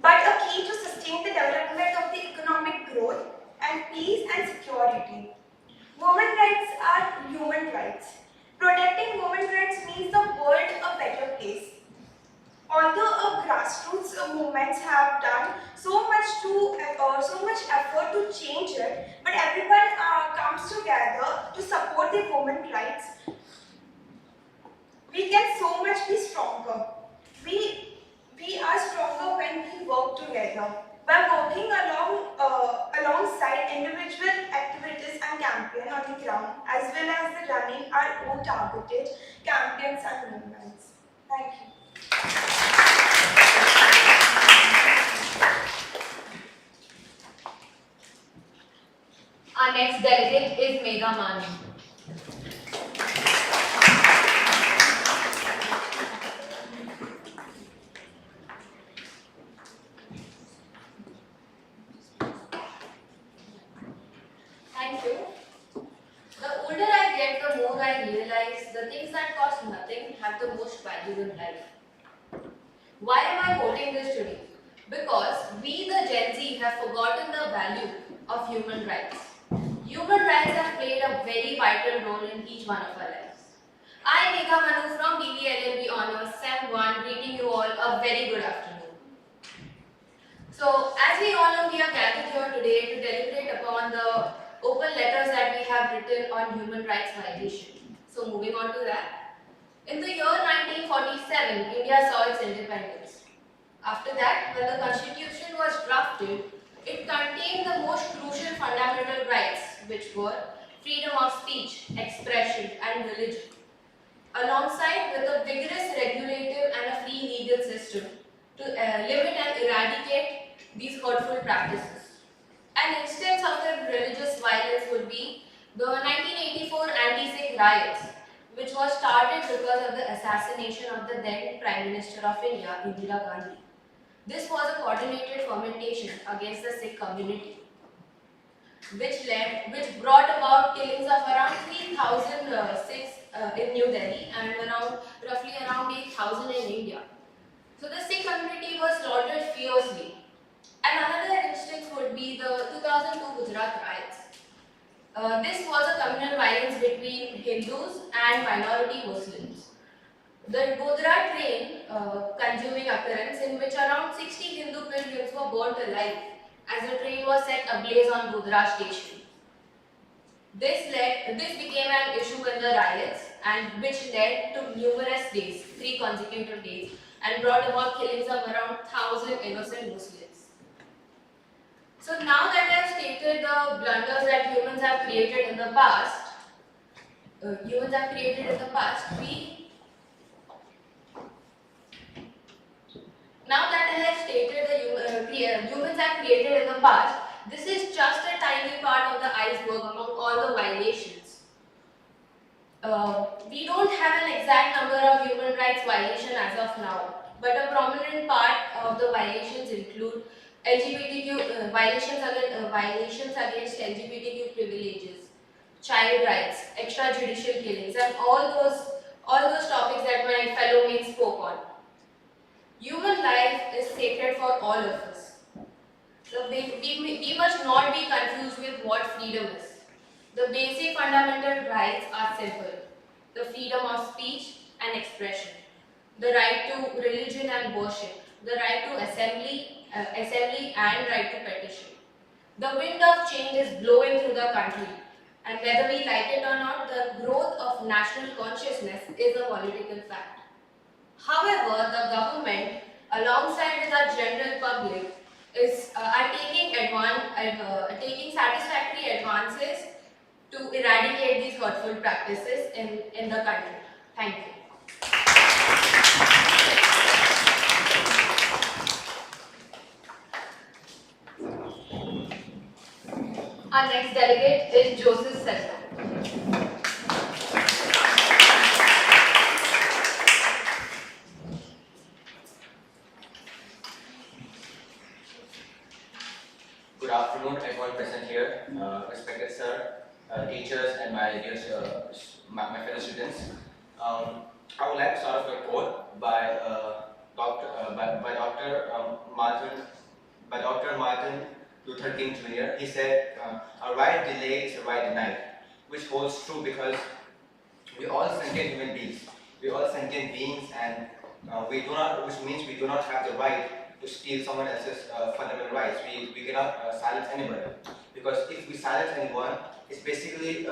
but a key to sustain the development of the economic growth and peace and security. Women's rights are human rights. Protecting women's rights means the world a better place. Although grassroots movements have done so much effort to change it, but everyone comes together to support the women's rights, we can so much be stronger. We are stronger when we work together. By working alongside individual activities and campaigns on the ground, as well as the running our own targeted campaigns and movements. Thank you. Our next delegate is Megha Manu. Thank you. The older I get, the more I realize the things that cost nothing have the most value in life. Why am I quoting this today? Because we, the Gen Z, have forgotten the value of human rights. Human rights have played a very vital role in each one of our lives. I, Megha Manu from BBLLB Honours Sem 1, greeting you all a very good afternoon. So, as we all know, we are gathered here today to deliberate upon the open letters that we have written on human rights violation. So, moving on to that. In the year 1947, India saw its independence. After that, when the constitution was drafted, it contained the most crucial fundamental rights, which were freedom of speech, expression, and religion, alongside with a vigorous regulative and a free legal system to limit and eradicate these hurtful practices. An instance of the religious violence would be the 1984 anti-Sikh riots, which was started because of the assassination of the then Prime Minister of India, Indira Gandhi. This was a coordinated fermentation against the Sikh community, which brought about killings of around 3,000 Sikhs in New Delhi and roughly around 8,000 in India. So the Sikh community was slaughtered fiercely. And another instance would be the 2002 Gujarat riots. This was a communal violence between Hindus and minority Muslims. The Godhra train consuming occurrence in which around 60 Hindu pilgrims were burnt alive as the train was set ablaze on Godhra station. This became an issue in the riots and which led to numerous days, 3 consecutive days, and brought about killings of around 1,000 innocent Muslims. So now that I have stated the blunders that humans have created in the past, this is just a tiny part of the iceberg among all the violations. We don't have an exact number of human rights violations as of now, but a prominent part of the violations include LGBTQ violations against LGBTQ privileges, child rights, extrajudicial killings, and all those topics that my fellow mates spoke on. Human life is sacred for all of us. So we must not be confused with what freedom is. The basic fundamental rights are simple: the freedom of speech and expression, the right to religion and worship, the right to assembly and right to petition. The wind of change is blowing through the country, and whether we like it or not, the growth of national consciousness is a political fact. However, the government, alongside with our general public, are taking satisfactory advances to eradicate these hurtful practices in the country. Thank you. Our next delegate is Joseph Sessa. Good afternoon, everyone present here, respected sir, teachers, and my dear my fellow students. I would like to start off with a quote by Dr. Martin Luther King Jr. He said, "A right delayed is a right denied," which holds true because we all sentient human beings. We all sentient beings, and which means we do not have the right to steal someone else's fundamental rights. We cannot silence anybody, because if we silence anyone, it's basically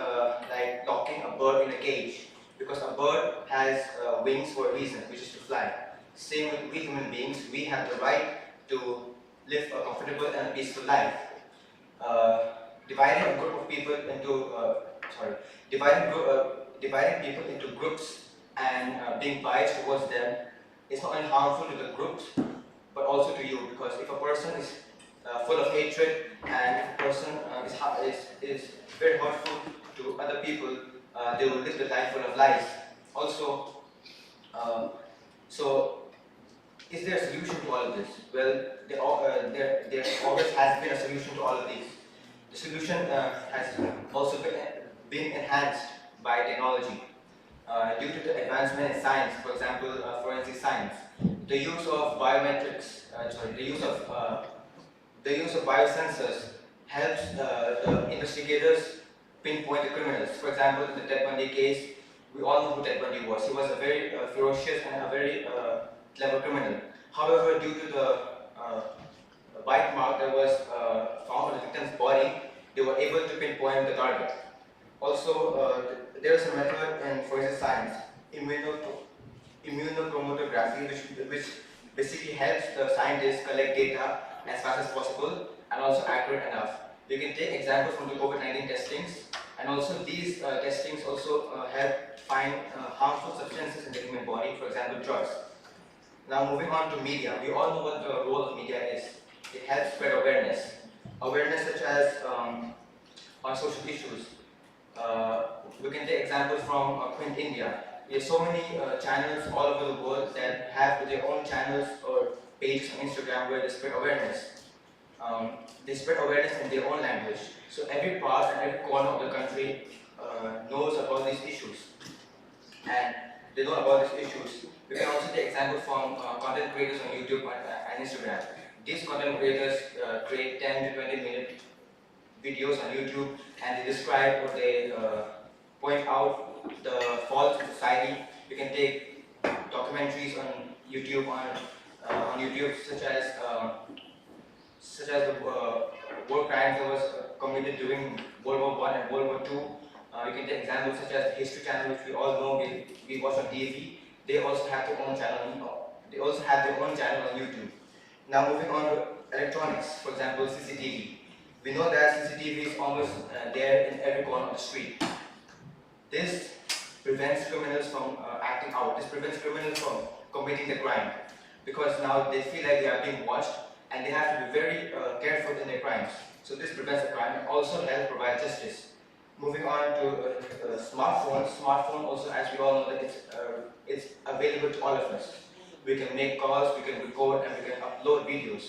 like locking a bird in a cage, because a bird has wings for a reason, which is to fly. Same with we human beings, we have the right to live a comfortable and peaceful life. Dividing a group of people into dividing people into groups and being biased towards them is not only harmful to the groups but also to you, because if a person is full of hatred and if a person is very hurtful to other people, they will live the life full of lies. Also, so is there a solution to all of this? Well, there always has been a solution to all of these. The solution has also been enhanced by technology. Due to the advancement in science, for example, forensic science, the use of the use of biosensors helps the investigators pinpoint the criminals. For example, in the Ted Bundy case, we all know who Ted Bundy was. He was a very ferocious and a very clever criminal. However, due to the bite mark that was found on the victim's body, they were able to pinpoint the target. Also, there is a method in forensic science, immunochromatography, which basically helps the scientists collect data as fast as possible and also accurate enough. You can take examples from the COVID-19 testings, and also these testings also help find harmful substances in the human body, for example, drugs. Now, moving on to media, we all know what the role of media is. It helps spread awareness. Awareness such as on social issues. We can take examples from print India. There are so many channels all over the world that have their own channels or pages on Instagram where they spread awareness. They spread awareness in their own language. So every part and every corner of the country knows about these issues. And they know about these issues. We can also take examples from content creators on YouTube and Instagram. These content creators create 10 to 20 minute videos on YouTube, and they describe or they point out the faults of society. You can take documentaries on YouTube such as the war crimes that was committed during World War I and World War II. You can take examples such as the History Channel, which we all know we watch on TV. They also have their own channel. They also have their own channel on YouTube. Now, moving on to electronics, for example, CCTV. We know that CCTV is almost there in every corner of the street. This prevents criminals from acting out. This prevents criminals from committing the crime, because now they feel like they are being watched and they have to be very careful in their crimes. So this prevents the crime and also helps provide justice. Moving on to smartphones. Smartphone also, as we all know, that it's available to all of us. We can make calls, we can record, and we can upload videos,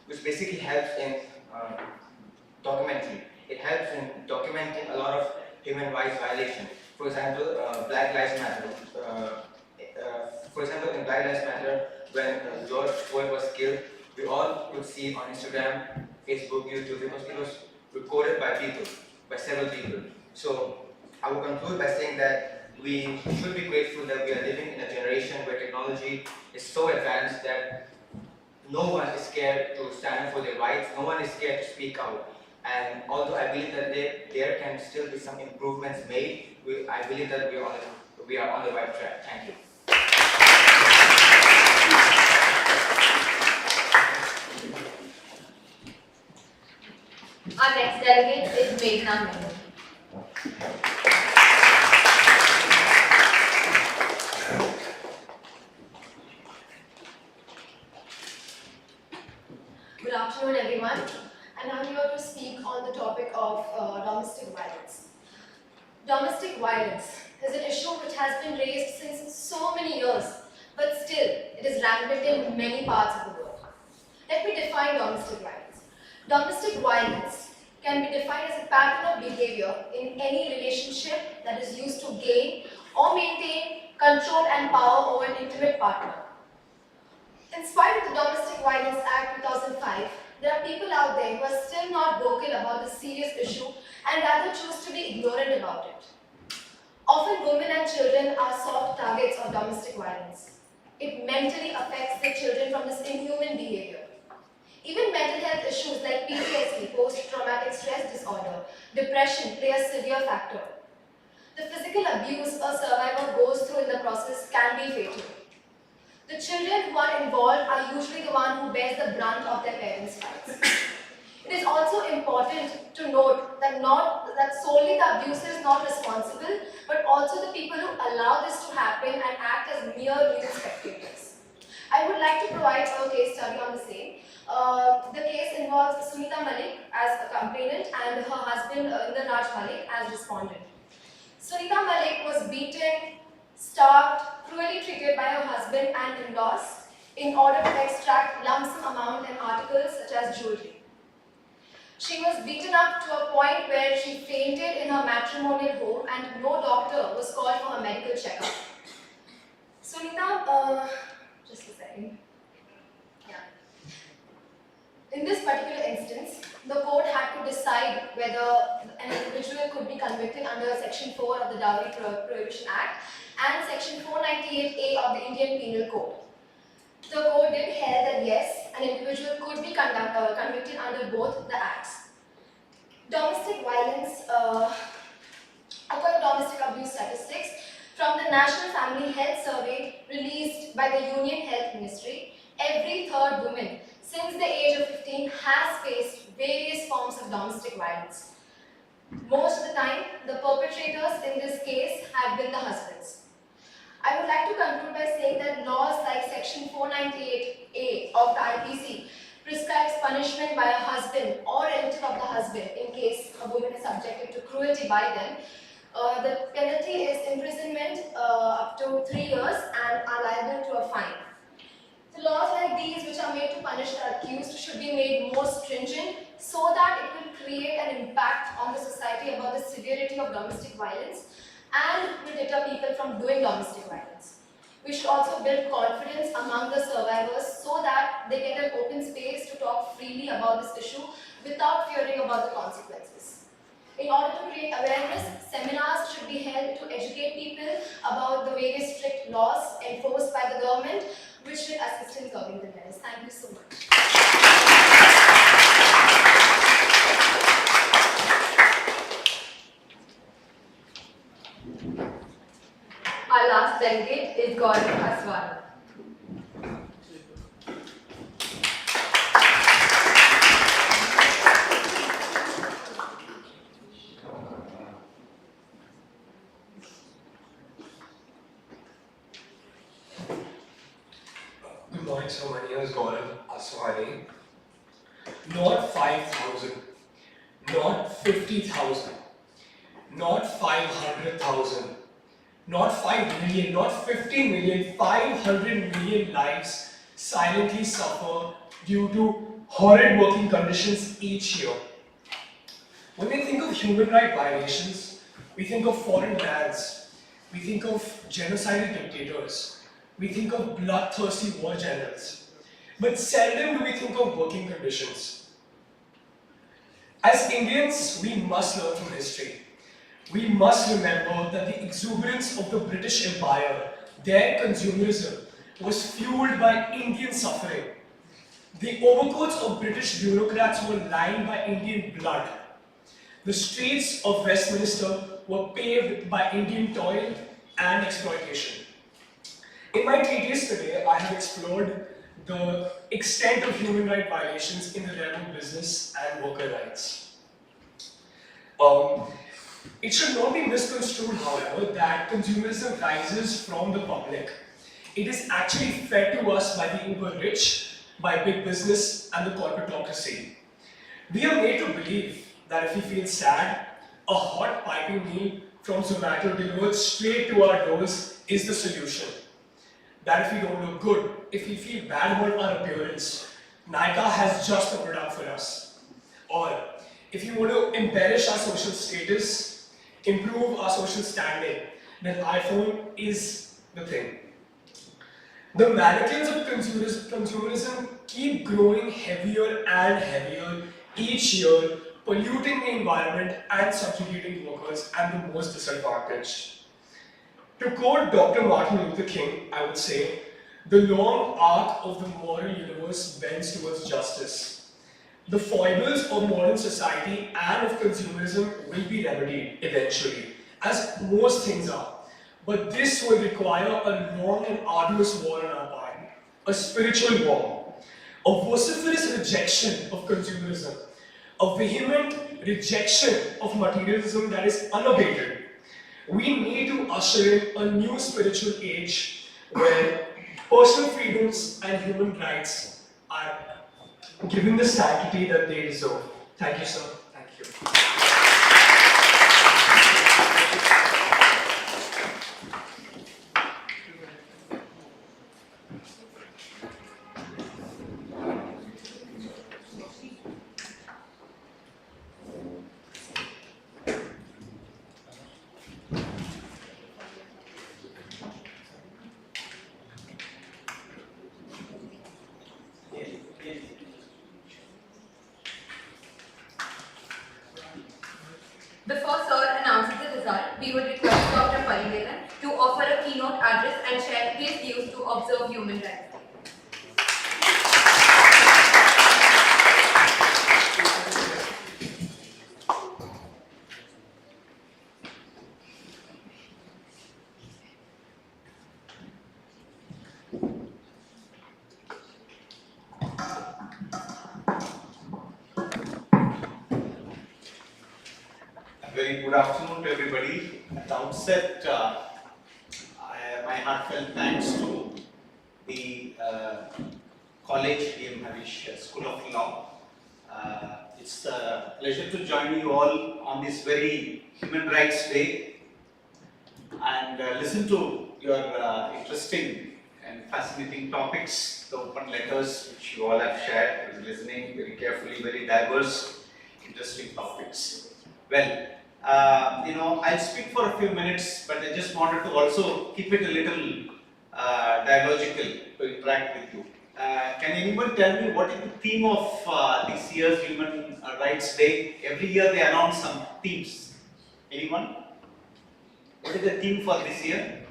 which basically helps in documentary. It helps in documenting a lot of human rights violations. For example, Black Lives Matter. For example, in Black Lives Matter, when George Floyd was killed, we all could see it on Instagram, Facebook, YouTube, because it was recorded by people, by several people. So I will conclude by saying that we should be grateful that we are living in a generation where technology is so advanced that no one is scared to stand up for their rights, no one is scared to speak out. And although I believe that there can still be some improvements made, I believe that we are on the right track. Thank you. Our next delegate is Meghna Mehta. Good afternoon, everyone, and I'm here to speak on the topic of domestic violence. Domestic violence is an issue which has been raised since so many years, but still it is rampant in many parts of the world. Let me define domestic violence. Domestic violence can be defined as a pattern of behavior in any relationship that is used to gain or maintain control and power over an intimate partner. In spite of the Domestic Violence Act 2005, there are people out there who are still not vocal about this serious issue and rather choose to be ignorant about it. Often women and children are soft targets of domestic violence. It mentally affects the children from this inhuman behavior. Even mental health issues like PTSD, post-traumatic stress disorder, depression play a severe factor. The physical abuse a survivor goes through in the process can be fatal. The children who are involved are usually the one who bears the brunt of their parents' fights. It is also important to note that solely the abuser is not responsible, but also the people who allow this to happen and act as mere neutral spectators. I would like to provide a case study on the same. The case involves Sunita Malik as a complainant and her husband Inder Raj Malik as respondent. Sunita Malik was beaten, starved, cruelly treated by her husband and in-laws in order to extract lump sum amount and articles such as jewelry. She was beaten up to a point where she fainted in her matrimonial home and no doctor was called for a medical checkup. Sunita, just a second. Yeah. In this particular instance, the court had to decide whether an individual could be convicted under Section 4 of the Dowry Prohibition Act and Section 498A of the Indian Penal Code. The court did held that yes, an individual could be convicted under both the acts. Domestic violence, according to domestic abuse statistics from the National Family Health Survey released by the Union Health Ministry, every third woman since the age of 15 has faced various forms of domestic violence. Most of the time, the perpetrators in this case have been the husbands. I would like to conclude by saying that laws like Section 498A of the IPC prescribes punishment by a husband or relative of the husband in case a woman is subjected to cruelty by them. The penalty is imprisonment up to 3 years and are liable to a fine. The laws like these which are made to punish the accused should be made more stringent so that it will create an impact on the society about the severity of domestic violence and will deter people from doing domestic violence. We should also build confidence among the survivors so that they get an open space to talk freely about this issue without fearing about the consequences. In order to create awareness, seminars should be held to educate people about the various strict laws enforced by the government which will assist in curbing the menace. Thank you so much. Our last delegate is Gaurav Aswani. Good morning, sir. My name is Gaurav Aswani. Not 5,000, not 50,000, not 500,000, not 5 million, not 50 million, 500 million lives silently suffer due to horrid working conditions each year. When we think of human rights violations, we think of foreign lands, we think of genocidal dictators, we think of bloodthirsty war generals, but seldom do we think of working conditions. As Indians, we must learn from history. we must remember that the exuberance of the British Empire, their consumerism, was fueled by Indian suffering. The overcoats of British bureaucrats were lined by Indian blood. The streets of Westminster were paved by Indian toil and exploitation. In my treatise today, I have explored the extent of human rights violations in the realm of business and worker rights. It should not be misconstrued, however, that consumerism rises from the public. It is actually fed to us by the uber rich, by big business and the corporatocracy. We are made to believe that if we feel sad, a hot piping meal from Zomato delivered straight to our doors is the solution. That if we don't look good, if we feel bad about our appearance, Nykaa has just the product for us. Or if you want to embellish our social status, improve our social standing, then iPhone is the thing. The mannequins of consumerism keep growing heavier and heavier each year, polluting the environment and subjugating workers and the most disadvantaged. To quote Dr. Martin Luther King, I would say, the long arc of the moral universe bends towards justice. The foibles of modern society and of consumerism will be remedied eventually, as most things are. But this will require a long and arduous war on our part, a spiritual war, a vociferous rejection of consumerism, a vehement rejection of materialism that is unabated. We need to usher in a new spiritual age where personal freedoms and human rights are given the sanctity that they deserve. Thank you, sir. Thank you. Before Sir announces the result, we would request Dr. PARIVELAN to offer a keynote address and share his views to observe human rights. Very good afternoon to everybody. At the outset, my heartfelt thanks to the College D.M. Harish School of Law. It's a pleasure to join you all on this very Human Rights Day and listen to your interesting and fascinating topics, the open letters which you all have shared. I was listening very carefully, very diverse, interesting topics. Well, I'll speak for a few minutes, but I just wanted to also keep it a little dialogical to interact with you. Can anyone tell me what is the theme of this year's Human Rights Day? Every year they announce some themes. Anyone? What is the theme for this year?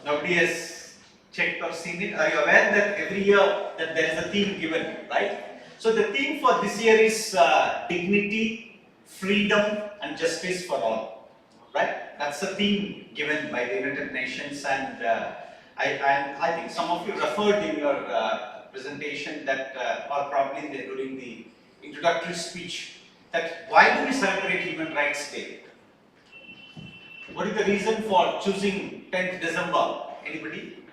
Nobody has checked or seen it. Are you aware that every year that there is a theme given, right? So the theme for this year is dignity, freedom and justice for all, right? That's the theme given by the United Nations, and I think some of you referred in your presentation that, or probably during the introductory speech, that why do we celebrate Human Rights Day? What is the reason for choosing 10th December? Anybody?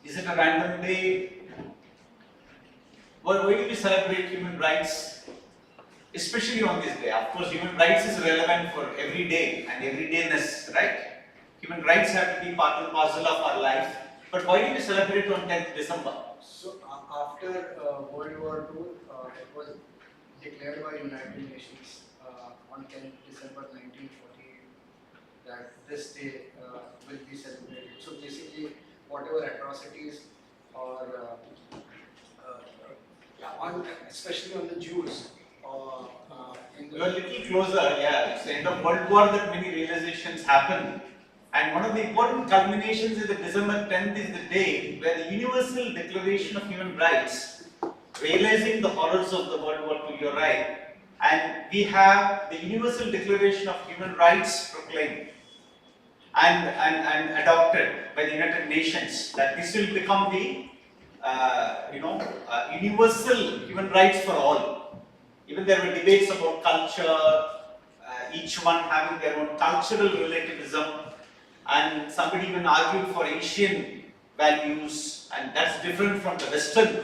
Is it a random day? Why do we celebrate human rights, especially on this day? Of course, human rights is relevant for every day and everydayness, right? Human rights have to be part and parcel of our life. But why do we celebrate on 10th December? So after World War II, it was declared by United Nations on 10th December 1948 that this day will be celebrated. So basically, whatever atrocities or especially on the Jews. You're a little closer, yeah. It's the end of World War that many realizations happen. And one of the important culminations is that December 10th is the day where the Universal Declaration of Human Rights, realizing the horrors of the World War II, you're right, and we have the Universal Declaration of Human Rights proclaimed and adopted by the United Nations, that this will become the universal human rights for all. Even there were debates about culture, each one having their own cultural relativism, and somebody even argued for Asian values, and that's different from the Western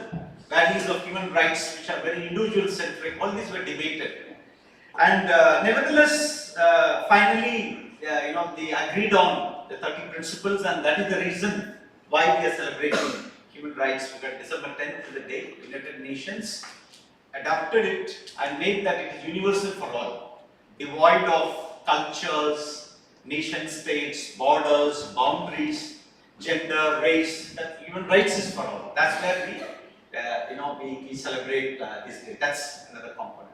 values of human rights, which are very individual-centric. All these were debated, and nevertheless, finally, they agreed on the 30 principles, and that is the reason why we are celebrating human rights, because December 10th is the day United Nations adapted it and made that it is universal for all, devoid of cultures, nation states, borders, boundaries, gender, race. That human rights is for all. That's where we celebrate this day. That's another component.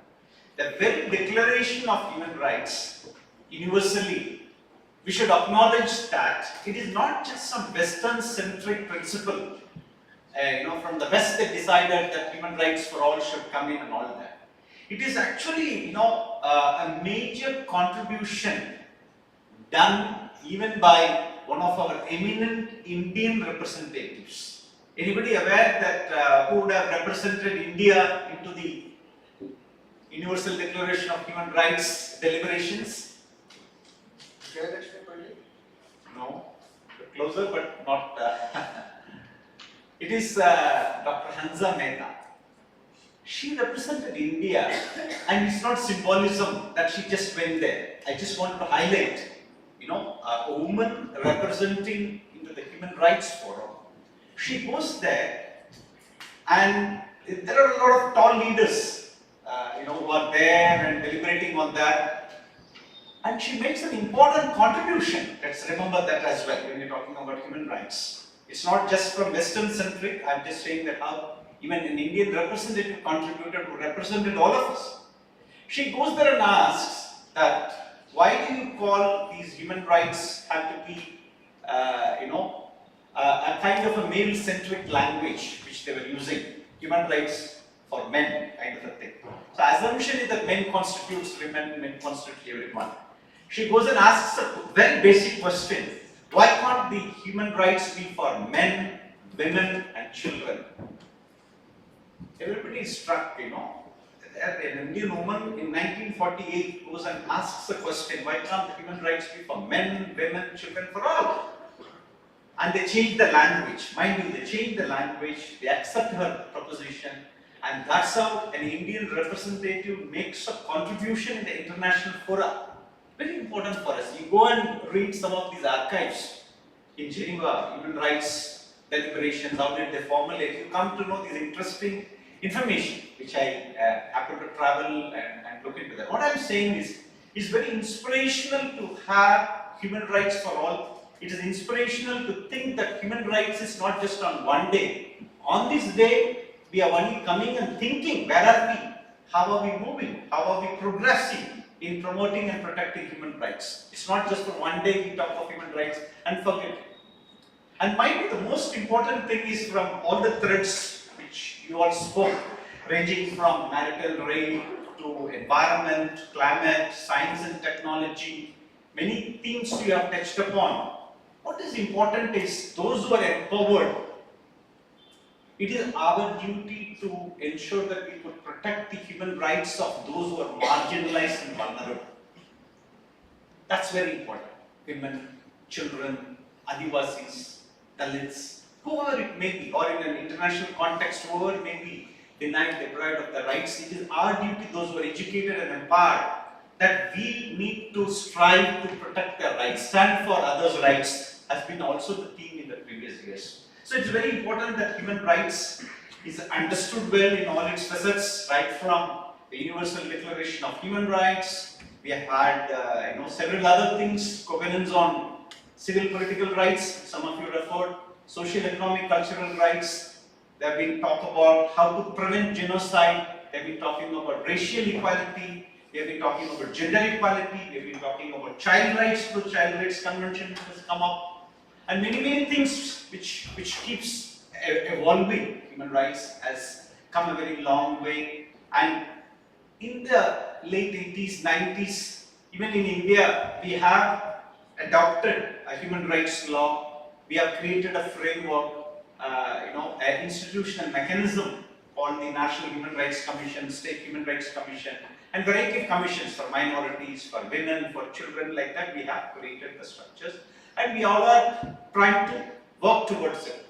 The very declaration of human rights, universally, we should acknowledge that it is not just some Western-centric principle. From the West they decided that human rights for all should come in and all that. It is actually, a major contribution done even by one of our eminent Indian representatives. Anybody aware that who would have represented India into the Universal Declaration of Human Rights deliberations? No, closer but not. It is Dr. Hansa Mehta. She represented India, and it's not symbolism that she just went there. I just want to highlight, a woman representing into the Human Rights Forum. She goes there, and there are a lot of tall leaders, who are there and deliberating on that. And she makes an important contribution. Let's remember that as well when we're talking about human rights. It's not just from Western-centric. I'm just saying that how even an Indian representative contributed, who represented all of us. She goes there and asks that, why do you call these human rights have to be, a kind of a male-centric language which they were using, human rights for men kind of a thing. So assumption is that men constitutes women, men constitute everyone. She goes and asks a very basic question. Why can't the human rights be for men, women and children? Everybody is struck, An Indian woman in 1948 goes and asks the question, why can't the human rights be for men, women, children, for all? And they change the language. Mind you, they change the language, they accept her proposition, and that's how an Indian representative makes a contribution in the international fora. Very important for us. You go and read some of these archives in Geneva, human rights deliberations, how did they formulate? You come to know this interesting information, which I happen to travel and look into that. What I'm saying is, it's very inspirational to have human rights for all. It is inspirational to think that human rights is not just on one day. On this day, we are only coming and thinking, where are we? How are we moving? How are we progressing in promoting and protecting human rights? It's not just for one day we talk of human rights and forget it. And maybe the most important thing is from all the threads which you all spoke, ranging from marital rape to environment, climate, science and technology, many themes you have touched upon. What is important is those who are empowered, it is our duty to ensure that we could protect the human rights of those who are marginalized and vulnerable. That's very important. Women, children, Adivasis, Dalits, whoever it may be, or in an international context, whoever may be denied, deprived of the rights, it is our duty, those who are educated and empowered, that we need to strive to protect their rights, stand for others' rights, has been also the theme in the previous years. So it's very important that human rights is understood well in all its facets, right from the Universal Declaration of Human Rights. We have had several other things, covenants on civil political rights, some of you referred, social, economic, cultural rights, There have been talk about how to prevent genocide. They have been talking about racial equality. We have been talking about gender equality. We have been talking about child rights through Child Rights Convention has come up, and many things which keeps evolving. Human rights has come a very long way, and in the late 80s, 90s, even in India, we have adopted a human rights law. We have created a framework, an institutional mechanism called the National Human Rights Commission, State Human Rights Commission, and variety of commissions for minorities, for women, for children, like that. We have created the structures, and we all are trying to work towards it.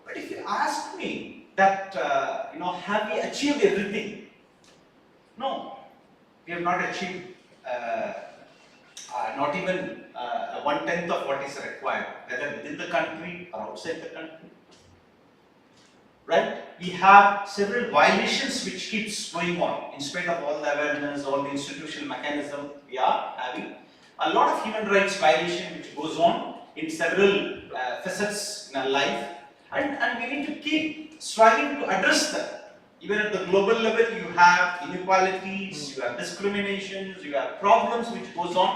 But if you ask me that, have we achieved everything? No, we have not achieved not even 1/10 of what is required, whether within the country or outside the country. Right? We have several violations which keeps going on in spite of all the awareness, all the institutional mechanism. We are having a lot of human rights violation which goes on in several facets in our life, and we need to keep striving to address them. Even at the global level, you have inequalities, you have discriminations, you have problems which goes on,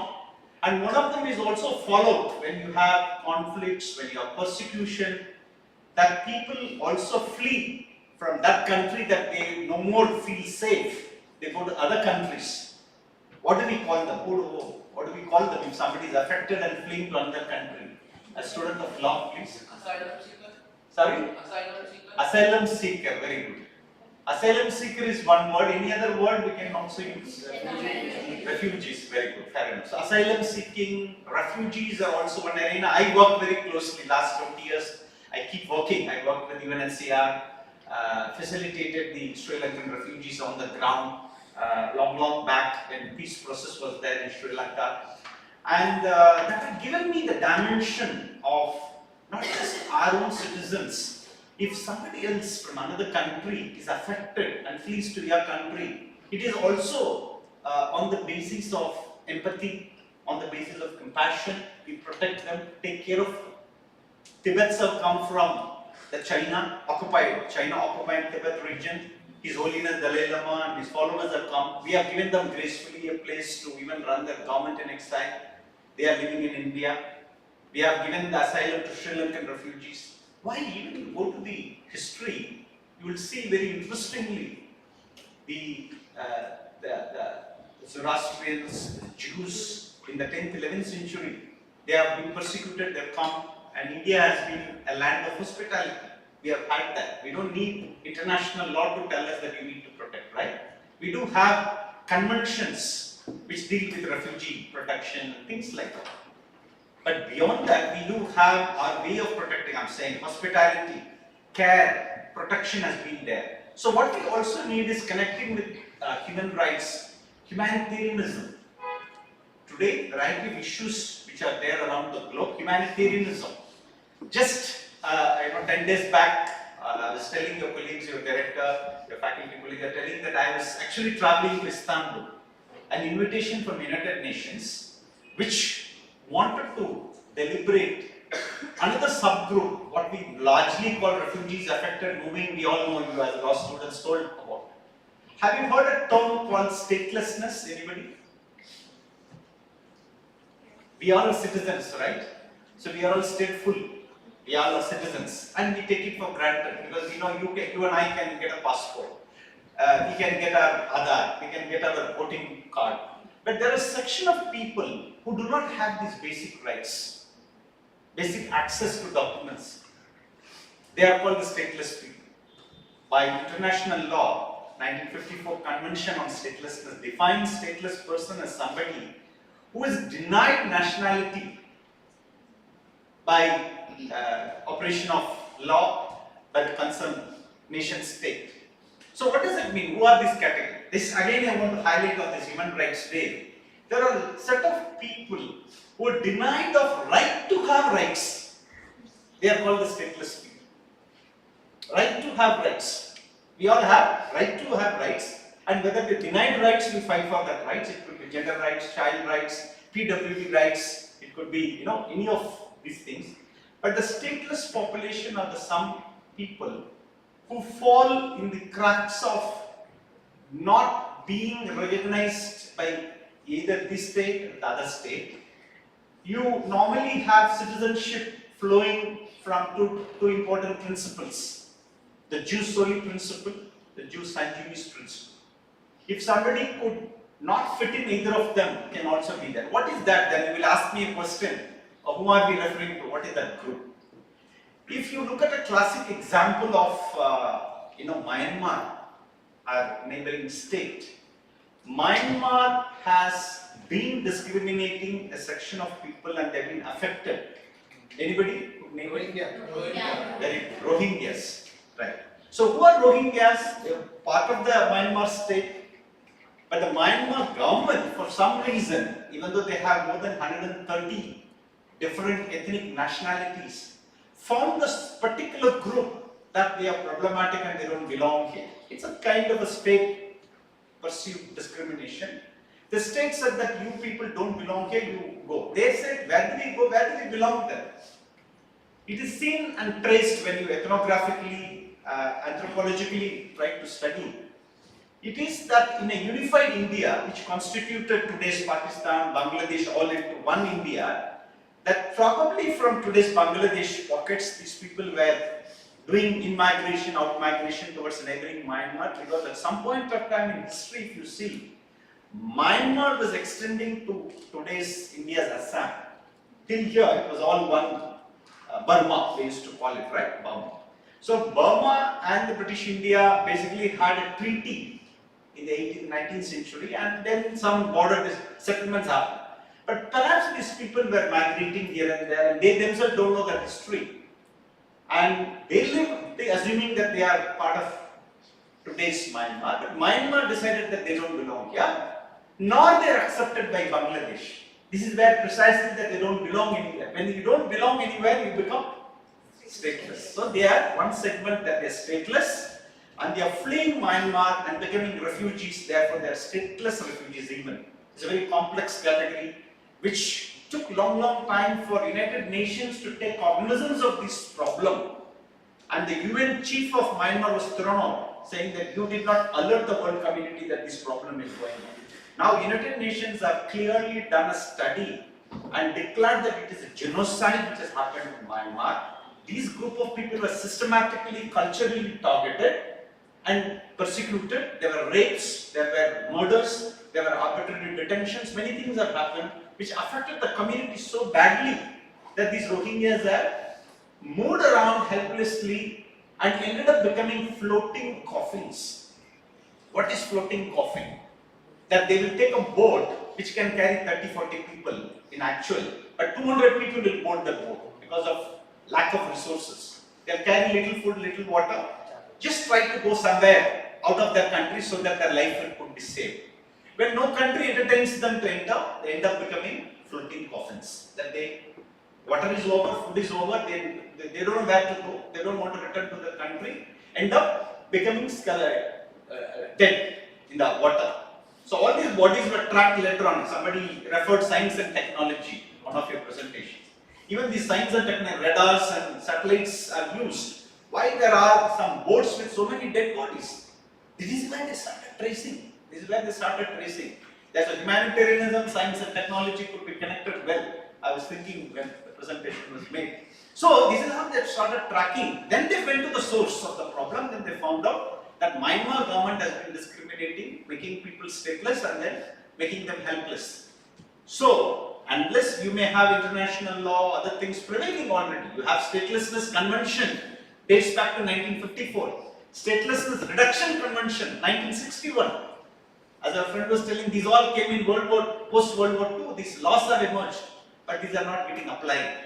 and one of them is also followed when you have conflicts, when you have persecution, that people also flee from that country, that they no more feel safe. They go to other countries. What do we call them? What do we call them if somebody is affected and fleeing to another country? A student of law, please. Asylum seeker. Sorry? Asylum seeker. Asylum seeker, very good. Asylum seeker is one word. Any other word we can also use? Refugees, very good, fair enough. So asylum seeking, refugees are also one arena. I work very closely last 20 years. I keep working. I worked with UNHCR, facilitated the Sri Lankan refugees on the ground long back when peace process was there in Sri Lanka. And that had given me the dimension of not just our own citizens. If somebody else from another country is affected and flees to your country, it is also on the basis of empathy, on the basis of compassion. We protect them, take care of them. Tibets have come from the China-occupied Tibet region. His Holiness Dalai Lama and his followers have come. We have given them gracefully a place to even run their government in exile. They are living in India. We have given the asylum to Sri Lankan refugees. Why, even if you go to the history, you will see very interestingly the Zoroastrians, the Jews in the 10th, 11th century, they have been persecuted, they have come, and India has been a land of hospitality. We have had that. We don't need international law to tell us that you need to protect, right? We do have conventions which deal with refugee protection and things like that. But beyond that, we do have our way of protecting. I'm saying hospitality, care, protection has been there. So what we also need is connecting with human rights, humanitarianism. Today, variety of issues which are there around the globe, humanitarianism. Just 10 days back, I was telling your colleagues, your director, your faculty colleagues, are telling that I was actually traveling to Istanbul. An invitation from United Nations, which wanted to deliberate another subgroup, what we largely call refugees affected moving. We all know, you as law students told about. Have you heard a term called statelessness? Anybody? We are all citizens, right? So we are all stateful. We all are citizens, and we take it for granted because you and I can get a passport. We can get our Aadhaar. We can get our voting card. But there is a section of people who do not have these basic rights, basic access to documents. They are called the stateless people. By international law, 1954 Convention on Statelessness defines stateless person as somebody who is denied nationality by operation of law by the concerned nation state. So what does it mean? Who are these categories? This again I want to highlight on this Human Rights Day. There are a set of people who are denied of right to have rights. They are called the stateless people. Right to have rights. We all have right to have rights, and whether they denied rights, we fight for that rights. It could be gender rights, child rights, PWD rights. It could be any of these things. But the stateless population are the some people who fall in the cracks of not being recognized by either this state or the other state. You normally have citizenship flowing from two important principles: the jus soli principle, the jus sanguinis principle. If somebody could not fit in either of them, can also be there. What is that? Then you will ask me a question of whom are we referring to? What is that group? If you look at a classic example of Myanmar, our neighboring state, Myanmar has been discriminating a section of people and they've been affected. Anybody? Rohingyas. Right. So who are Rohingyas? They're part of the Myanmar state. But the Myanmar government, for some reason, even though they have more than 130 different ethnic nationalities, found this particular group that they are problematic and they don't belong here. It's a kind of a state perceived discrimination. The state said that you people don't belong here, you go. They said, where do we go? Where do we belong then? It is seen and traced when you ethnographically, anthropologically try to study. It is that in a unified India, which constituted today's Pakistan, Bangladesh, all into one India, that probably from today's Bangladesh pockets, these people were doing in-migration, out-migration towards neighboring Myanmar, because at some point of time in history, if you see, Myanmar was extending to today's India's Assam. Till here, it was all one Burma, they used to call it, right? Burma. So Burma and the British India basically had a treaty in the 18th, 19th century, and then some border settlements happened. But perhaps these people were migrating here and there, and they themselves don't know that history. And they live assuming that they are part of today's Myanmar, but Myanmar decided that they don't belong here, nor they are accepted by Bangladesh. This is where precisely that they don't belong anywhere. When you don't belong anywhere, you become stateless. So they are one segment that they are stateless, and they are fleeing Myanmar and becoming refugees. Therefore, they are stateless refugees even. It's a very complex category, which took long time for United Nations to take cognizance of this problem. And the UN chief of Myanmar was thrown out, saying that you did not alert the world community that this problem is going on. Now, United Nations have clearly done a study and declared that it is a genocide which has happened in Myanmar. These group of people were systematically, culturally targeted and persecuted. There were rapes, there were murders, there were arbitrary detentions. Many things have happened which affected the community so badly that these Rohingyas have moved around helplessly and ended up becoming floating coffins. What is floating coffin? That they will take a boat which can carry 30-40 people in actual, but 200 people will board the boat because of lack of resources. They'll carry little food, little water, just try to go somewhere out of their country so that their life could be saved. When no country entertains them to enter, they end up becoming floating coffins. That water is over, food is over, they don't know where to go, they don't want to return to their country, end up becoming dead in the water. So all these bodies were tracked later on. Somebody referred science and technology, one of your presentations. Even these science and technology, radars and satellites are used. Why there are some boats with so many dead bodies? This is where they started tracing. This is where they started tracing. That's why humanitarianism, science and technology could be connected well. I was thinking when the presentation was made. So this is how they started tracking. Then they went to the source of the problem. Then they found out that Myanmar government has been discriminating, making people stateless and then making them helpless. So, unless you may have international law, other things prevailing already, you have Statelessness Convention, dates back to 1954. Statelessness Reduction Convention, 1961. As our friend was telling, these all came in post-World War II. These laws have emerged, but these are not getting applied.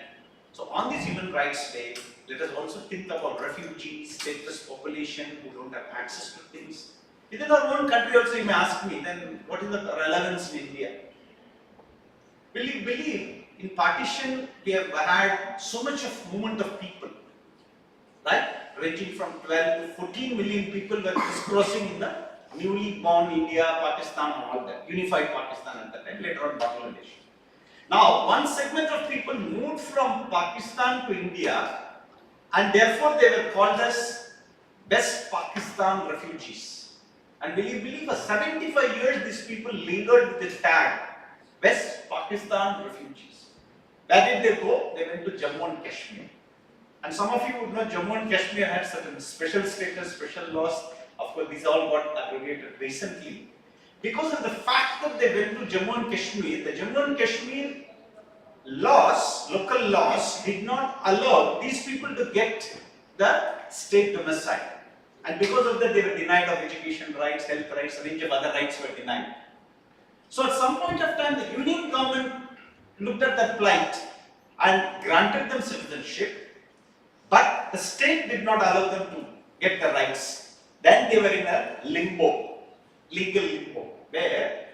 So, on this Human Rights Day, let us also think about refugees, stateless population who don't have access to things. Within our own country also you may ask me, then what is the relevance in India? Will you believe in partition we have had so much of movement of people, right? Ranging from 12 to 14 million people were crisscrossing in the newly born India, Pakistan and all that, unified Pakistan at that time, later on Bangladesh. Now, one segment of people moved from Pakistan to India, and therefore they were called as West Pakistan refugees. And will you believe for 75 years these people lingered with the tag West Pakistan refugees. Where did they go? They went to Jammu and Kashmir. And some of you would know Jammu and Kashmir had certain special status, special laws. Of course, these all got abrogated recently. Because of the fact that they went to Jammu and Kashmir, the Jammu and Kashmir laws, local laws, did not allow these people to get the state domicile. And because of that, they were denied of education rights, health rights, a range of other rights were denied. So at some point of time, the union government looked at that plight and granted them citizenship, but the state did not allow them to get the rights. Then they were in a limbo, legal limbo, where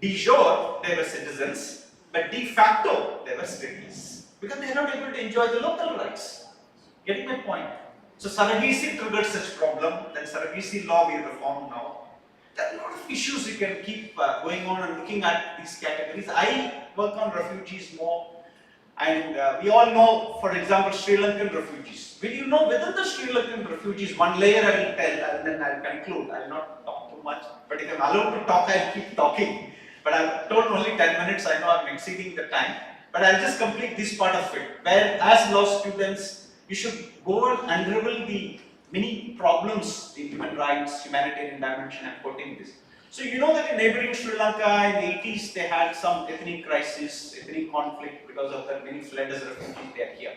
de jure they were citizens, but de facto they were stateless, because they are not able to enjoy the local rights. Getting my point? So surrogacy triggered such problem, then surrogacy law we reform now. There are a lot of issues you can keep going on and looking at these categories. I work on refugees more, and we all know, for example, Sri Lankan refugees. Will you know within the Sri Lankan refugees, one layer I will tell and then I will conclude. I will not talk too much, but if I am allowed to talk, I will keep talking. But I have told only 10 minutes, I know I am exceeding the time. But I will just complete this part of it, where as law students, you should go and unravel the many problems in human rights, humanitarian dimension. I am quoting this. So you know that in neighboring Sri Lanka in the 80s, they had some ethnic crisis, ethnic conflict, because of that many fled as refugees, they are here.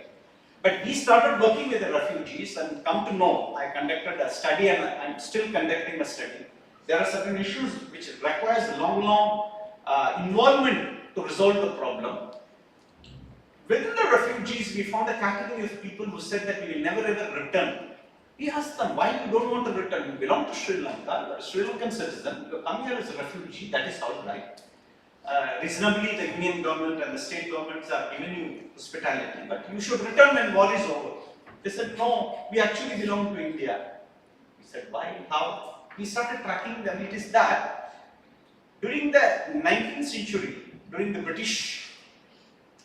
But we started working with the refugees and come to know, I conducted a study and I am still conducting a study. There are certain issues which requires long involvement to resolve the problem. Within the refugees, we found a category of people who said that we will never ever return. We asked them, why you don't want to return? You belong to Sri Lanka, you are a Sri Lankan citizen, you come here as a refugee, that is all right. Reasonably, the union government and the state governments are giving you hospitality, but you should return when war is over. They said, no, we actually belong to India. We said, why? How? We started tracking them. It is that during the 19th century, during the British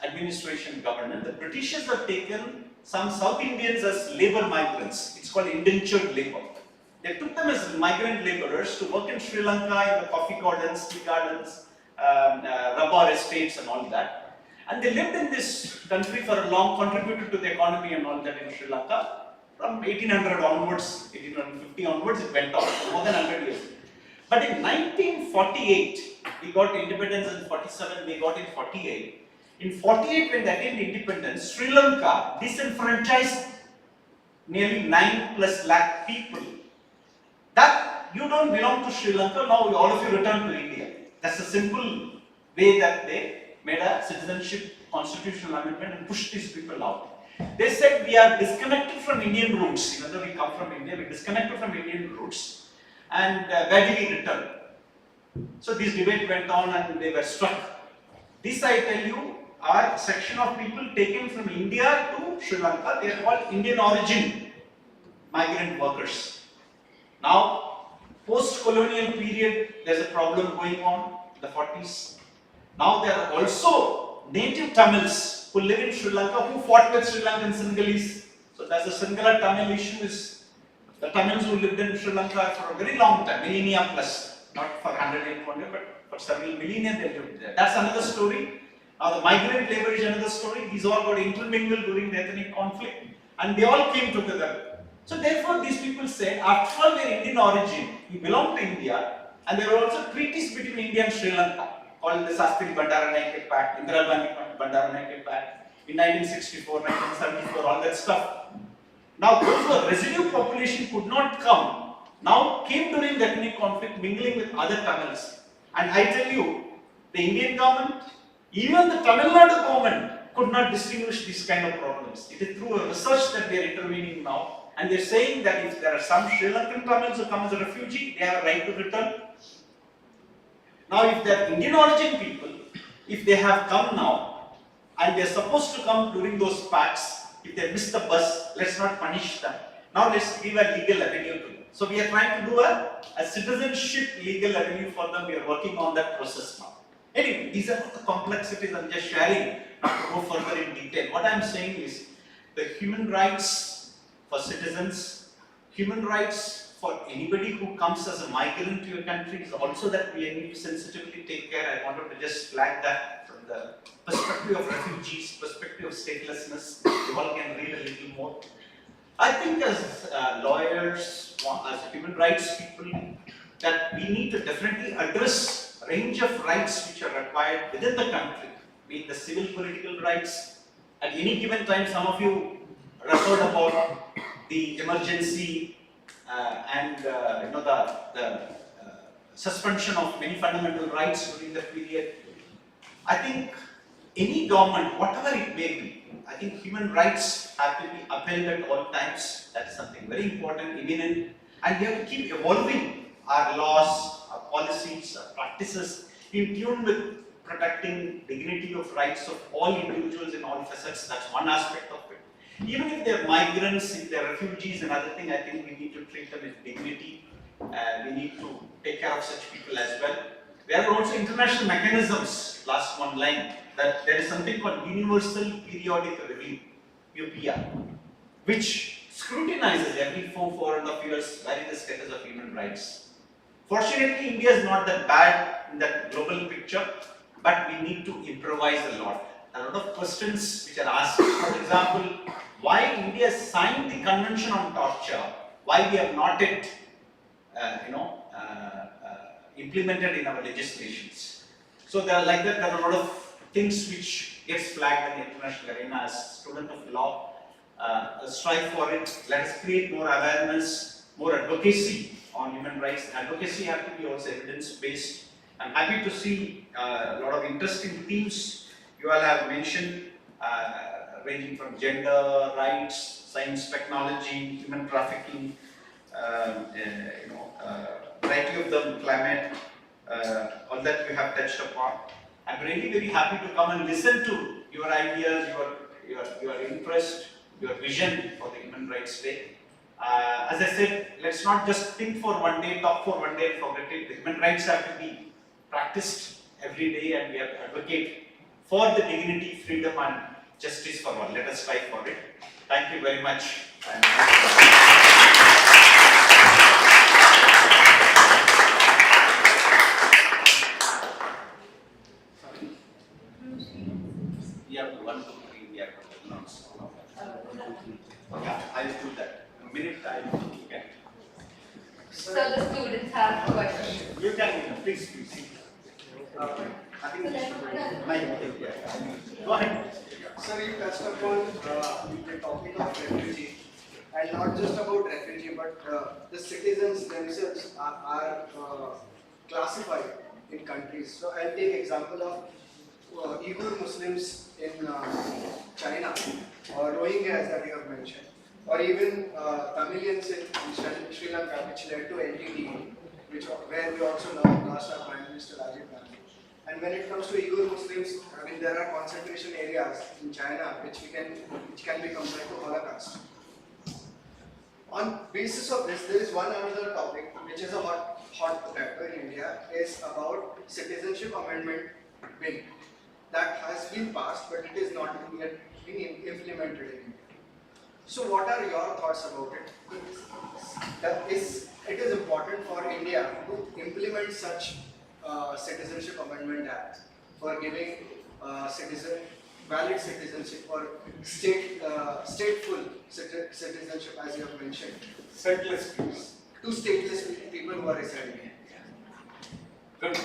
administration government, the Britishers have taken some South Indians as labor migrants. It's called indentured labor. They took them as migrant laborers to work in Sri Lanka in the coffee gardens, tea gardens, rubber estates and all that. And they lived in this country for a long, contributed to the economy and all that in Sri Lanka. From 1800 onwards, 1850 onwards, it went on, more than 100 years. But in 1948, we got independence in 47, they got in 48. In 48, when they attained independence, Sri Lanka disenfranchised nearly 9+ lakh people. That you don't belong to Sri Lanka, now all of you return to India. That's a simple way that they made a citizenship constitutional amendment and pushed these people out. They said we are disconnected from Indian roots, even though we come from India, we are disconnected from Indian roots. And where do we return? So this debate went on and they were struck. This I tell you are a section of people taken from India to Sri Lanka. They are called Indian origin migrant workers. Now, post-colonial period, there is a problem going on in the 40s. Now there are also native Tamils who live in Sri Lanka who fought with Sri Lankan Sinhalese. So there's a Sinhala Tamil issue is the Tamils who lived in Sri Lanka for a very long time, millennia plus, not for 100 years, but for several millennia they lived there. That's another story. Now the migrant labor is another story. These all got intermingled during the ethnic conflict and they all came together. So therefore these people said, after all their Indian origin, we belong to India, and there were also treaties between India and Sri Lanka called the Sastri Bandaranaike Pact, Indira Gandhi Bandaranaike Pact in 1964, 1974, all that stuff. Now those who residue population could not come, now came during the ethnic conflict mingling with other Tamils. And I tell you, the Indian government, even the Tamil Nadu government could not distinguish these kind of problems. It is through a research that they are intervening now. And they are saying that if there are some Sri Lankan Tamils who come as a refugee, they have a right to return. Now if they are Indian origin people, if they have come now, and they are supposed to come during those pacts, if they miss the bus, let's not punish them. Now let's give a legal avenue to them. So we are trying to do a citizenship legal avenue for them. We are working on that process now. Anyway, these are the complexities I'm just sharing, not to go further in detail. What I'm saying is the human rights for citizens human rights for anybody who comes as a migrant to your country is also that we need to sensitively take care. I wanted to just flag that from the perspective of refugees, perspective of statelessness. You all can read a little more. I think as lawyers, as human rights people, that we need to definitely address a range of rights which are required within the country, be it the civil political rights. At any given time, some of you referred about the emergency and the suspension of many fundamental rights during the period. I think any government, whatever it may be, I think human rights have to be upheld at all times. That's something very important, imminent, and we have to keep evolving our laws, our policies, our practices in tune with protecting dignity of rights of all individuals in all facets. That's one aspect of it. Even if they're migrants, if they're refugees and other thing, I think we need to treat them with dignity. We need to take care of such people as well. There are also international mechanisms, last one line, that there is something called Universal Periodic Review, UPR, which scrutinizes every 4.5 years where is the status of human rights. Fortunately, India is not that bad in that global picture, but we need to improvise a lot. A lot of questions which are asked, for example, why India signed the Convention on Torture, why we have not yet, implemented in our legislations. So there are like that, there are a lot of things which gets flagged in the international arena. As student of law, strive for it. Let us create more awareness, more advocacy on human rights. Advocacy has to be also evidence-based. I'm happy to see a lot of interesting themes you all have mentioned, ranging from gender, rights, science, technology, human trafficking, variety of them, climate, all that you have touched upon. I'm really very happy to come and listen to your ideas, your interest, your vision for the Human Rights Day. As I said, let's not just think for one day, talk for one day and forget it. The human rights have to be practiced every day, and we have to advocate for the dignity, freedom and justice for all. Let us strive for it. Thank you very much. We have to 1, 2, 3, we have to announce all of that. Yeah, I will do that. A minute I will get. So the students have questions. You can, please. I think go ahead. So you touched upon the topic of refugee, and not just about refugee, but the citizens themselves are classified in countries. So I'll take example of Uyghur Muslims in China, or Rohingyas that you have mentioned, or even Tamilians in Sri Lanka, which led to LTTE, where we also lost our Prime Minister Rajiv Gandhi. And when it comes to Uyghur Muslims, I mean, there are concentration areas in China which can be compared to Holocaust. On basis of this, there is one another topic which is a hot potato in India, is about Citizenship Amendment Bill that has been passed, but it is not yet been implemented in India. So what are your thoughts about it? It is important for India to implement such Citizenship Amendment Act for giving valid citizenship or stateful citizenship, as you have mentioned, stateless people, to stateless people who are residing here. Good.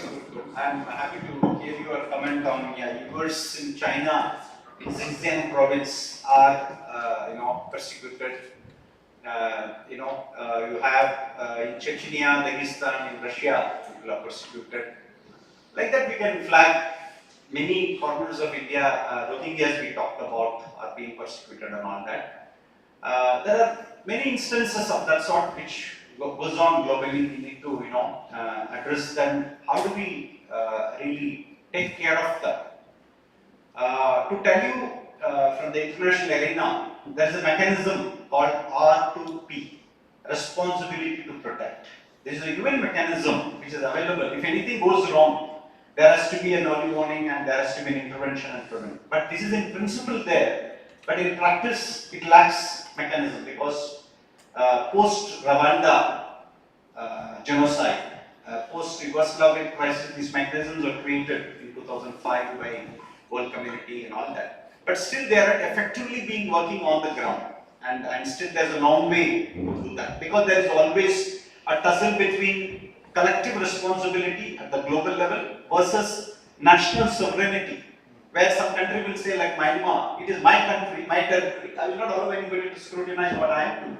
I'm happy to hear your comment on Uyghurs in China, in Xinjiang province are persecuted. You have in Chechnya, Dagestan, in Russia, people are persecuted. Like that, we can flag many corners of India. Rohingyas we talked about are being persecuted and all that. There are many instances of that sort which goes on globally. We need to address them. How do we really take care of them? To tell you from the international arena, there is a mechanism called R2P, responsibility to protect. This is a UN mechanism which is available. If anything goes wrong, there has to be an early warning and there has to be an intervention and prevent. But this is in principle there, but in practice it lacks mechanism, because post-Rwanda genocide, post-Yugoslav crisis, these mechanisms were created in 2005 by world community and all that. But still they are effectively being working on the ground. And still there's a long way to do that. Because there is always a tussle between collective responsibility at the global level versus national sovereignty. Where some country will say like Myanmar, it is my country, my territory. I will not allow anybody to scrutinize what I am doing.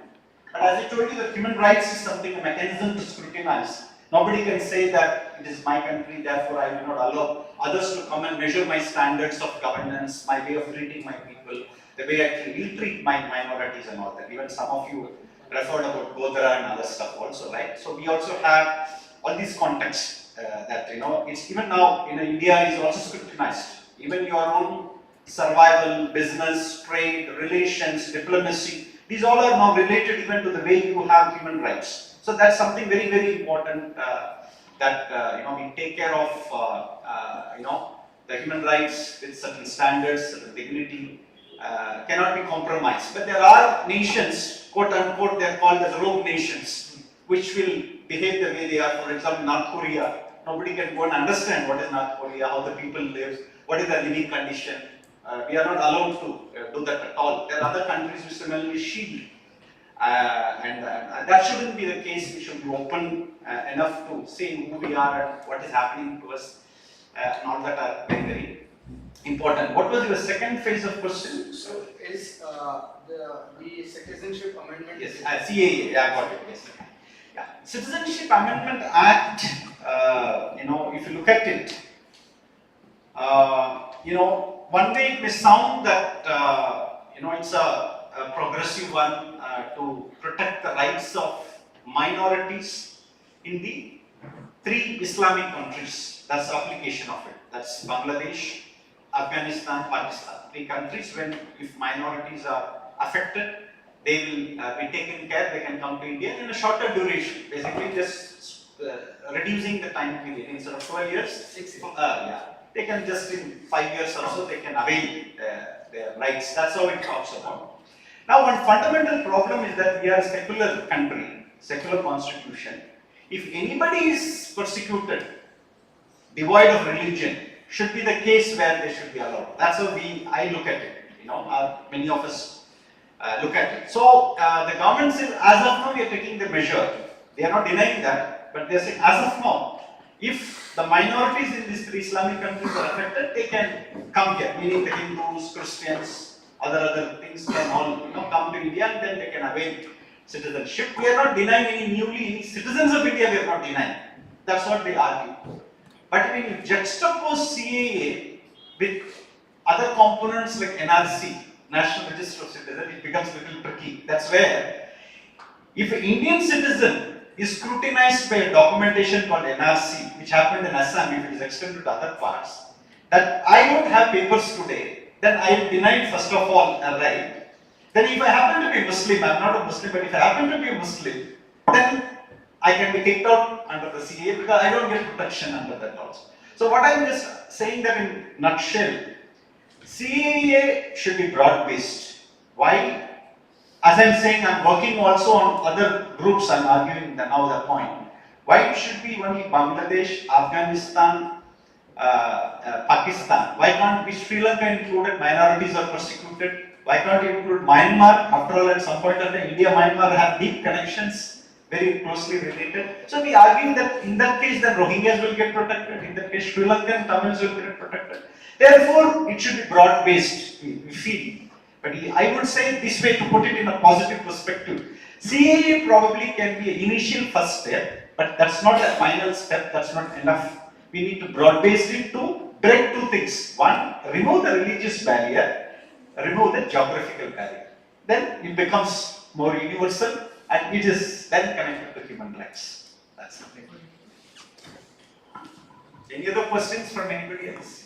But as I told you, that human rights is something, a mechanism to scrutinize. Nobody can say that it is my country, therefore I will not allow others to come and measure my standards of governance, my way of treating my people, the way I will treat my minorities and all that. Even some of you referred about Godra and other stuff also, right? So we also have all these contexts that, it's even now, India is also scrutinized. Even your own survival, business, trade, relations, diplomacy, these all are now related even to the way you have human rights. So that's something very, very important that we take care of. The human rights with certain standards, certain dignity cannot be compromised. But there are nations, quote unquote, they are called as rogue nations, which will behave the way they are. For example, North Korea. Nobody can go and understand what is North Korea, how the people live, what is their living condition. We are not allowed to do that at all. There are other countries which similarly shield. And that shouldn't be the case. We should be open enough to say who we are and what is happening to us. And all that are very, very important. What was your second phase of question? So is the Citizenship Amendment? Yes, CAA. Yeah, I got it. Yes. Yeah. Citizenship Amendment Act. If you look at it, one way it may sound that it's a progressive one to protect the rights of minorities in the 3 Islamic countries. That's the application of it. That's Bangladesh, Afghanistan, Pakistan. 3 countries when if minorities are affected, they will be taken care, they can come to India in a shorter duration. Basically just reducing the time period. Instead of 12 years, 6 years. They can just in 5 years or so, they can avail their rights. That's how it talks about. Now one fundamental problem is that we are a secular country, secular constitution. If anybody is persecuted, devoid of religion, should be the case where they should be allowed. That's how I look at it. Many of us look at it. So the government says, as of now, we are taking the measure. They are not denying that, but they are saying, as of now, if the minorities in these 3 Islamic countries are affected, they can come here. Meaning the Hindus, Christians, other things can all come to India and then they can avail citizenship. We are not denying any citizens of India. We are not denying. That's what they argue. But when you juxtapose CAA with other components like NRC, National Register of Citizens, it becomes a little tricky. That's where, if an Indian citizen is scrutinized by a documentation called NRC, which happened in Assam, if it is extended to other parts, that I don't have papers today, then I am denied first of all a right. Then if I happen to be Muslim, I am not a Muslim, but if I happen to be a Muslim, then I can be kicked out under the CAA because I don't get protection under that also. So what I am just saying that in nutshell, CAA should be broad-based. Why? As I am saying, I am working also on other groups, I am arguing now the point. Why it should be only Bangladesh, Afghanistan, Pakistan? Why can't be Sri Lanka included? Minorities are persecuted. Why can't you include Myanmar? After all, at some point of time, India, Myanmar have deep connections, very closely related. So we argue that in that case, the Rohingyas will get protected. In that case, Sri Lankan Tamils will get protected. Therefore, it should be broad-based, we feel. But I would say this way, to put it in a positive perspective. CAA probably can be an initial first step, but that's not a final step, that's not enough. We need to broad-base it to break 2 things. One, remove the religious barrier, remove the geographical barrier. Then it becomes more universal and it is then connected to human rights. That's something. Any other questions from anybody else?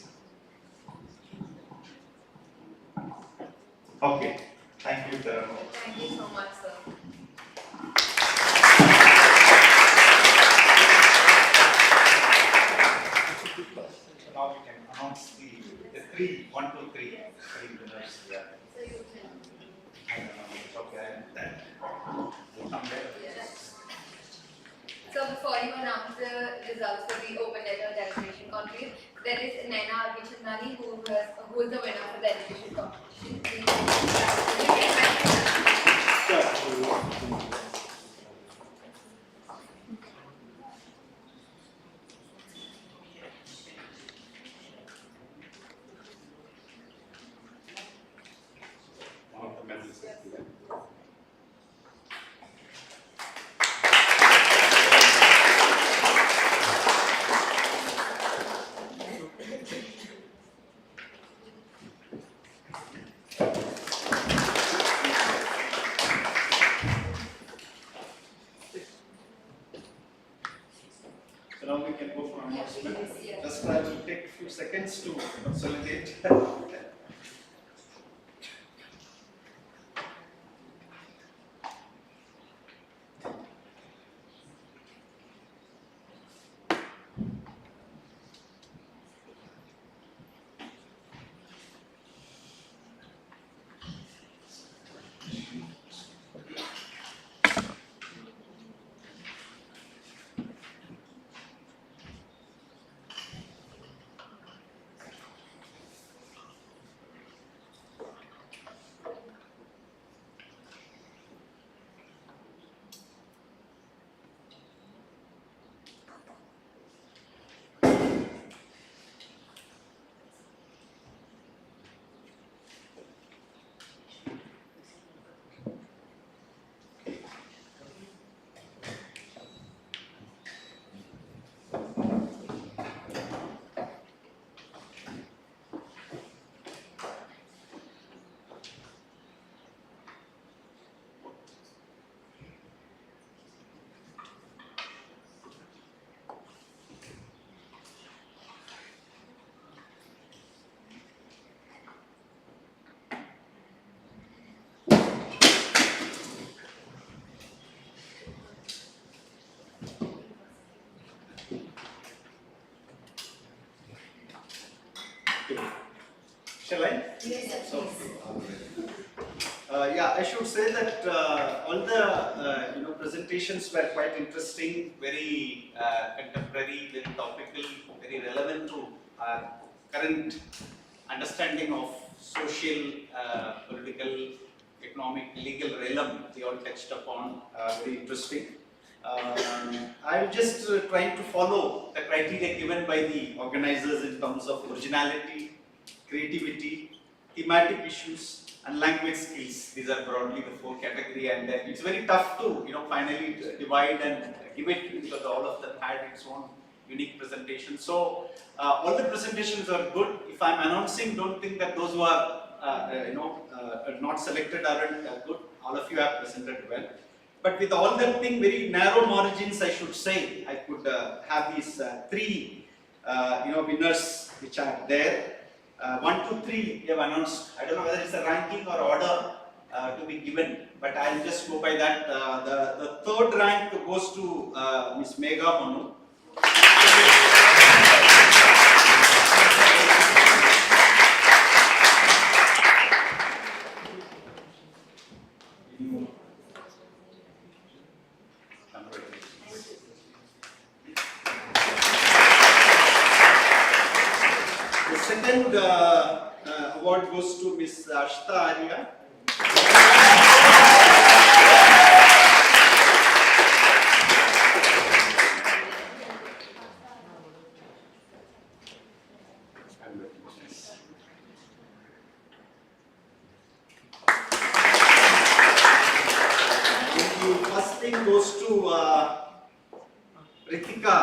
Okay. Thank you, Dharma. Thank you so much, sir. So now we can announce the 3, 1, 2, 3 winners. Yeah. Okay, I am that. seconds to consolidate. Shall I? Yes, So, yeah, I should say that all the presentations were quite interesting, very contemporary, very topical, very relevant to our current understanding of social, political, economic, legal realm. They all touched upon, very interesting. I'm just trying to follow the criteria given by the organizers in terms of originality, creativity, thematic issues, and language skills. These are broadly the four categories, and it's very tough to finally divide and give it, because all of them had its own unique presentation. So all the presentations are good. If I'm announcing, don't think that those who are not selected aren't good. All of you have presented well. But with all that being very narrow margins, I should say, I could have these three winners which are there. 1, 2, 3 we have announced. I don't know whether it's a ranking or order to be given, but I'll just go by that. The third rank goes to Miss Megha Manu. The second award goes to Miss Ashta Arya. The first thing goes to Ritika.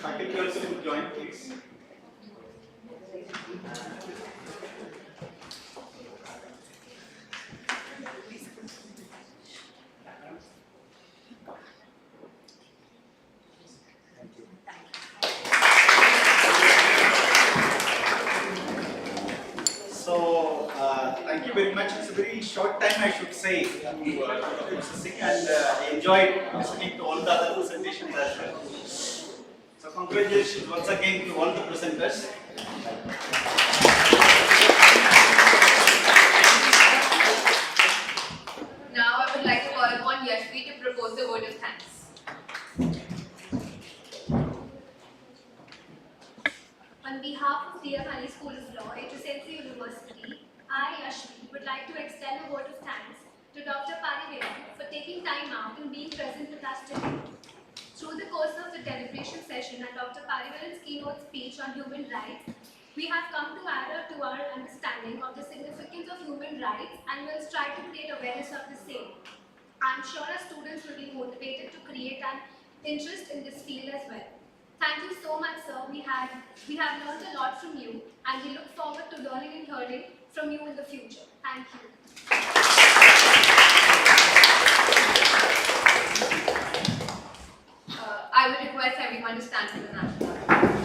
Faculty also could join, please. So, thank you very much. It's a very short time, I should say, to processing, and I enjoyed listening to all the other presentations as well. So, congratulations once again to all the presenters. Now I would like to call upon Yashvi to propose the vote of thanks. On behalf of Dear Honey School of Law, HSLC University, I, Yashvi, would like to extend a vote of thanks to Dr. PARIVELAN for taking time out and being present with us today. Through the course of the deliberation session and Dr. PARIVELAN's keynote speech on human rights, we have come to add to our understanding of the significance of human rights and will strive to create awareness of the same. I am sure our students will be motivated to create an interest in this field as well. Thank you so much, sir. We have learned a lot from you, and we look forward to learning and hearing from you in the future. Thank you. I would request everyone to stand for the national anthem.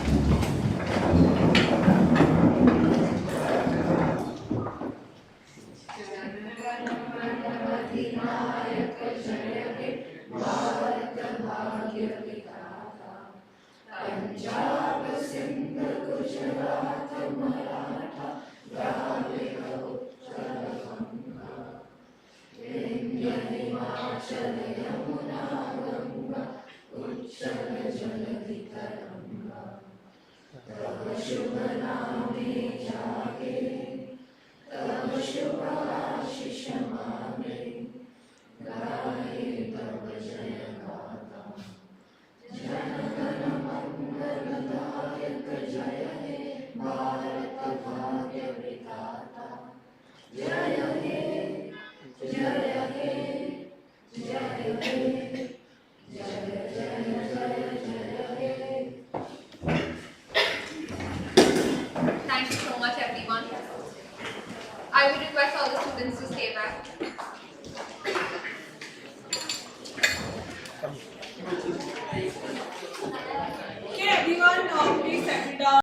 Thank you so much, everyone. I would request all the students to stay back.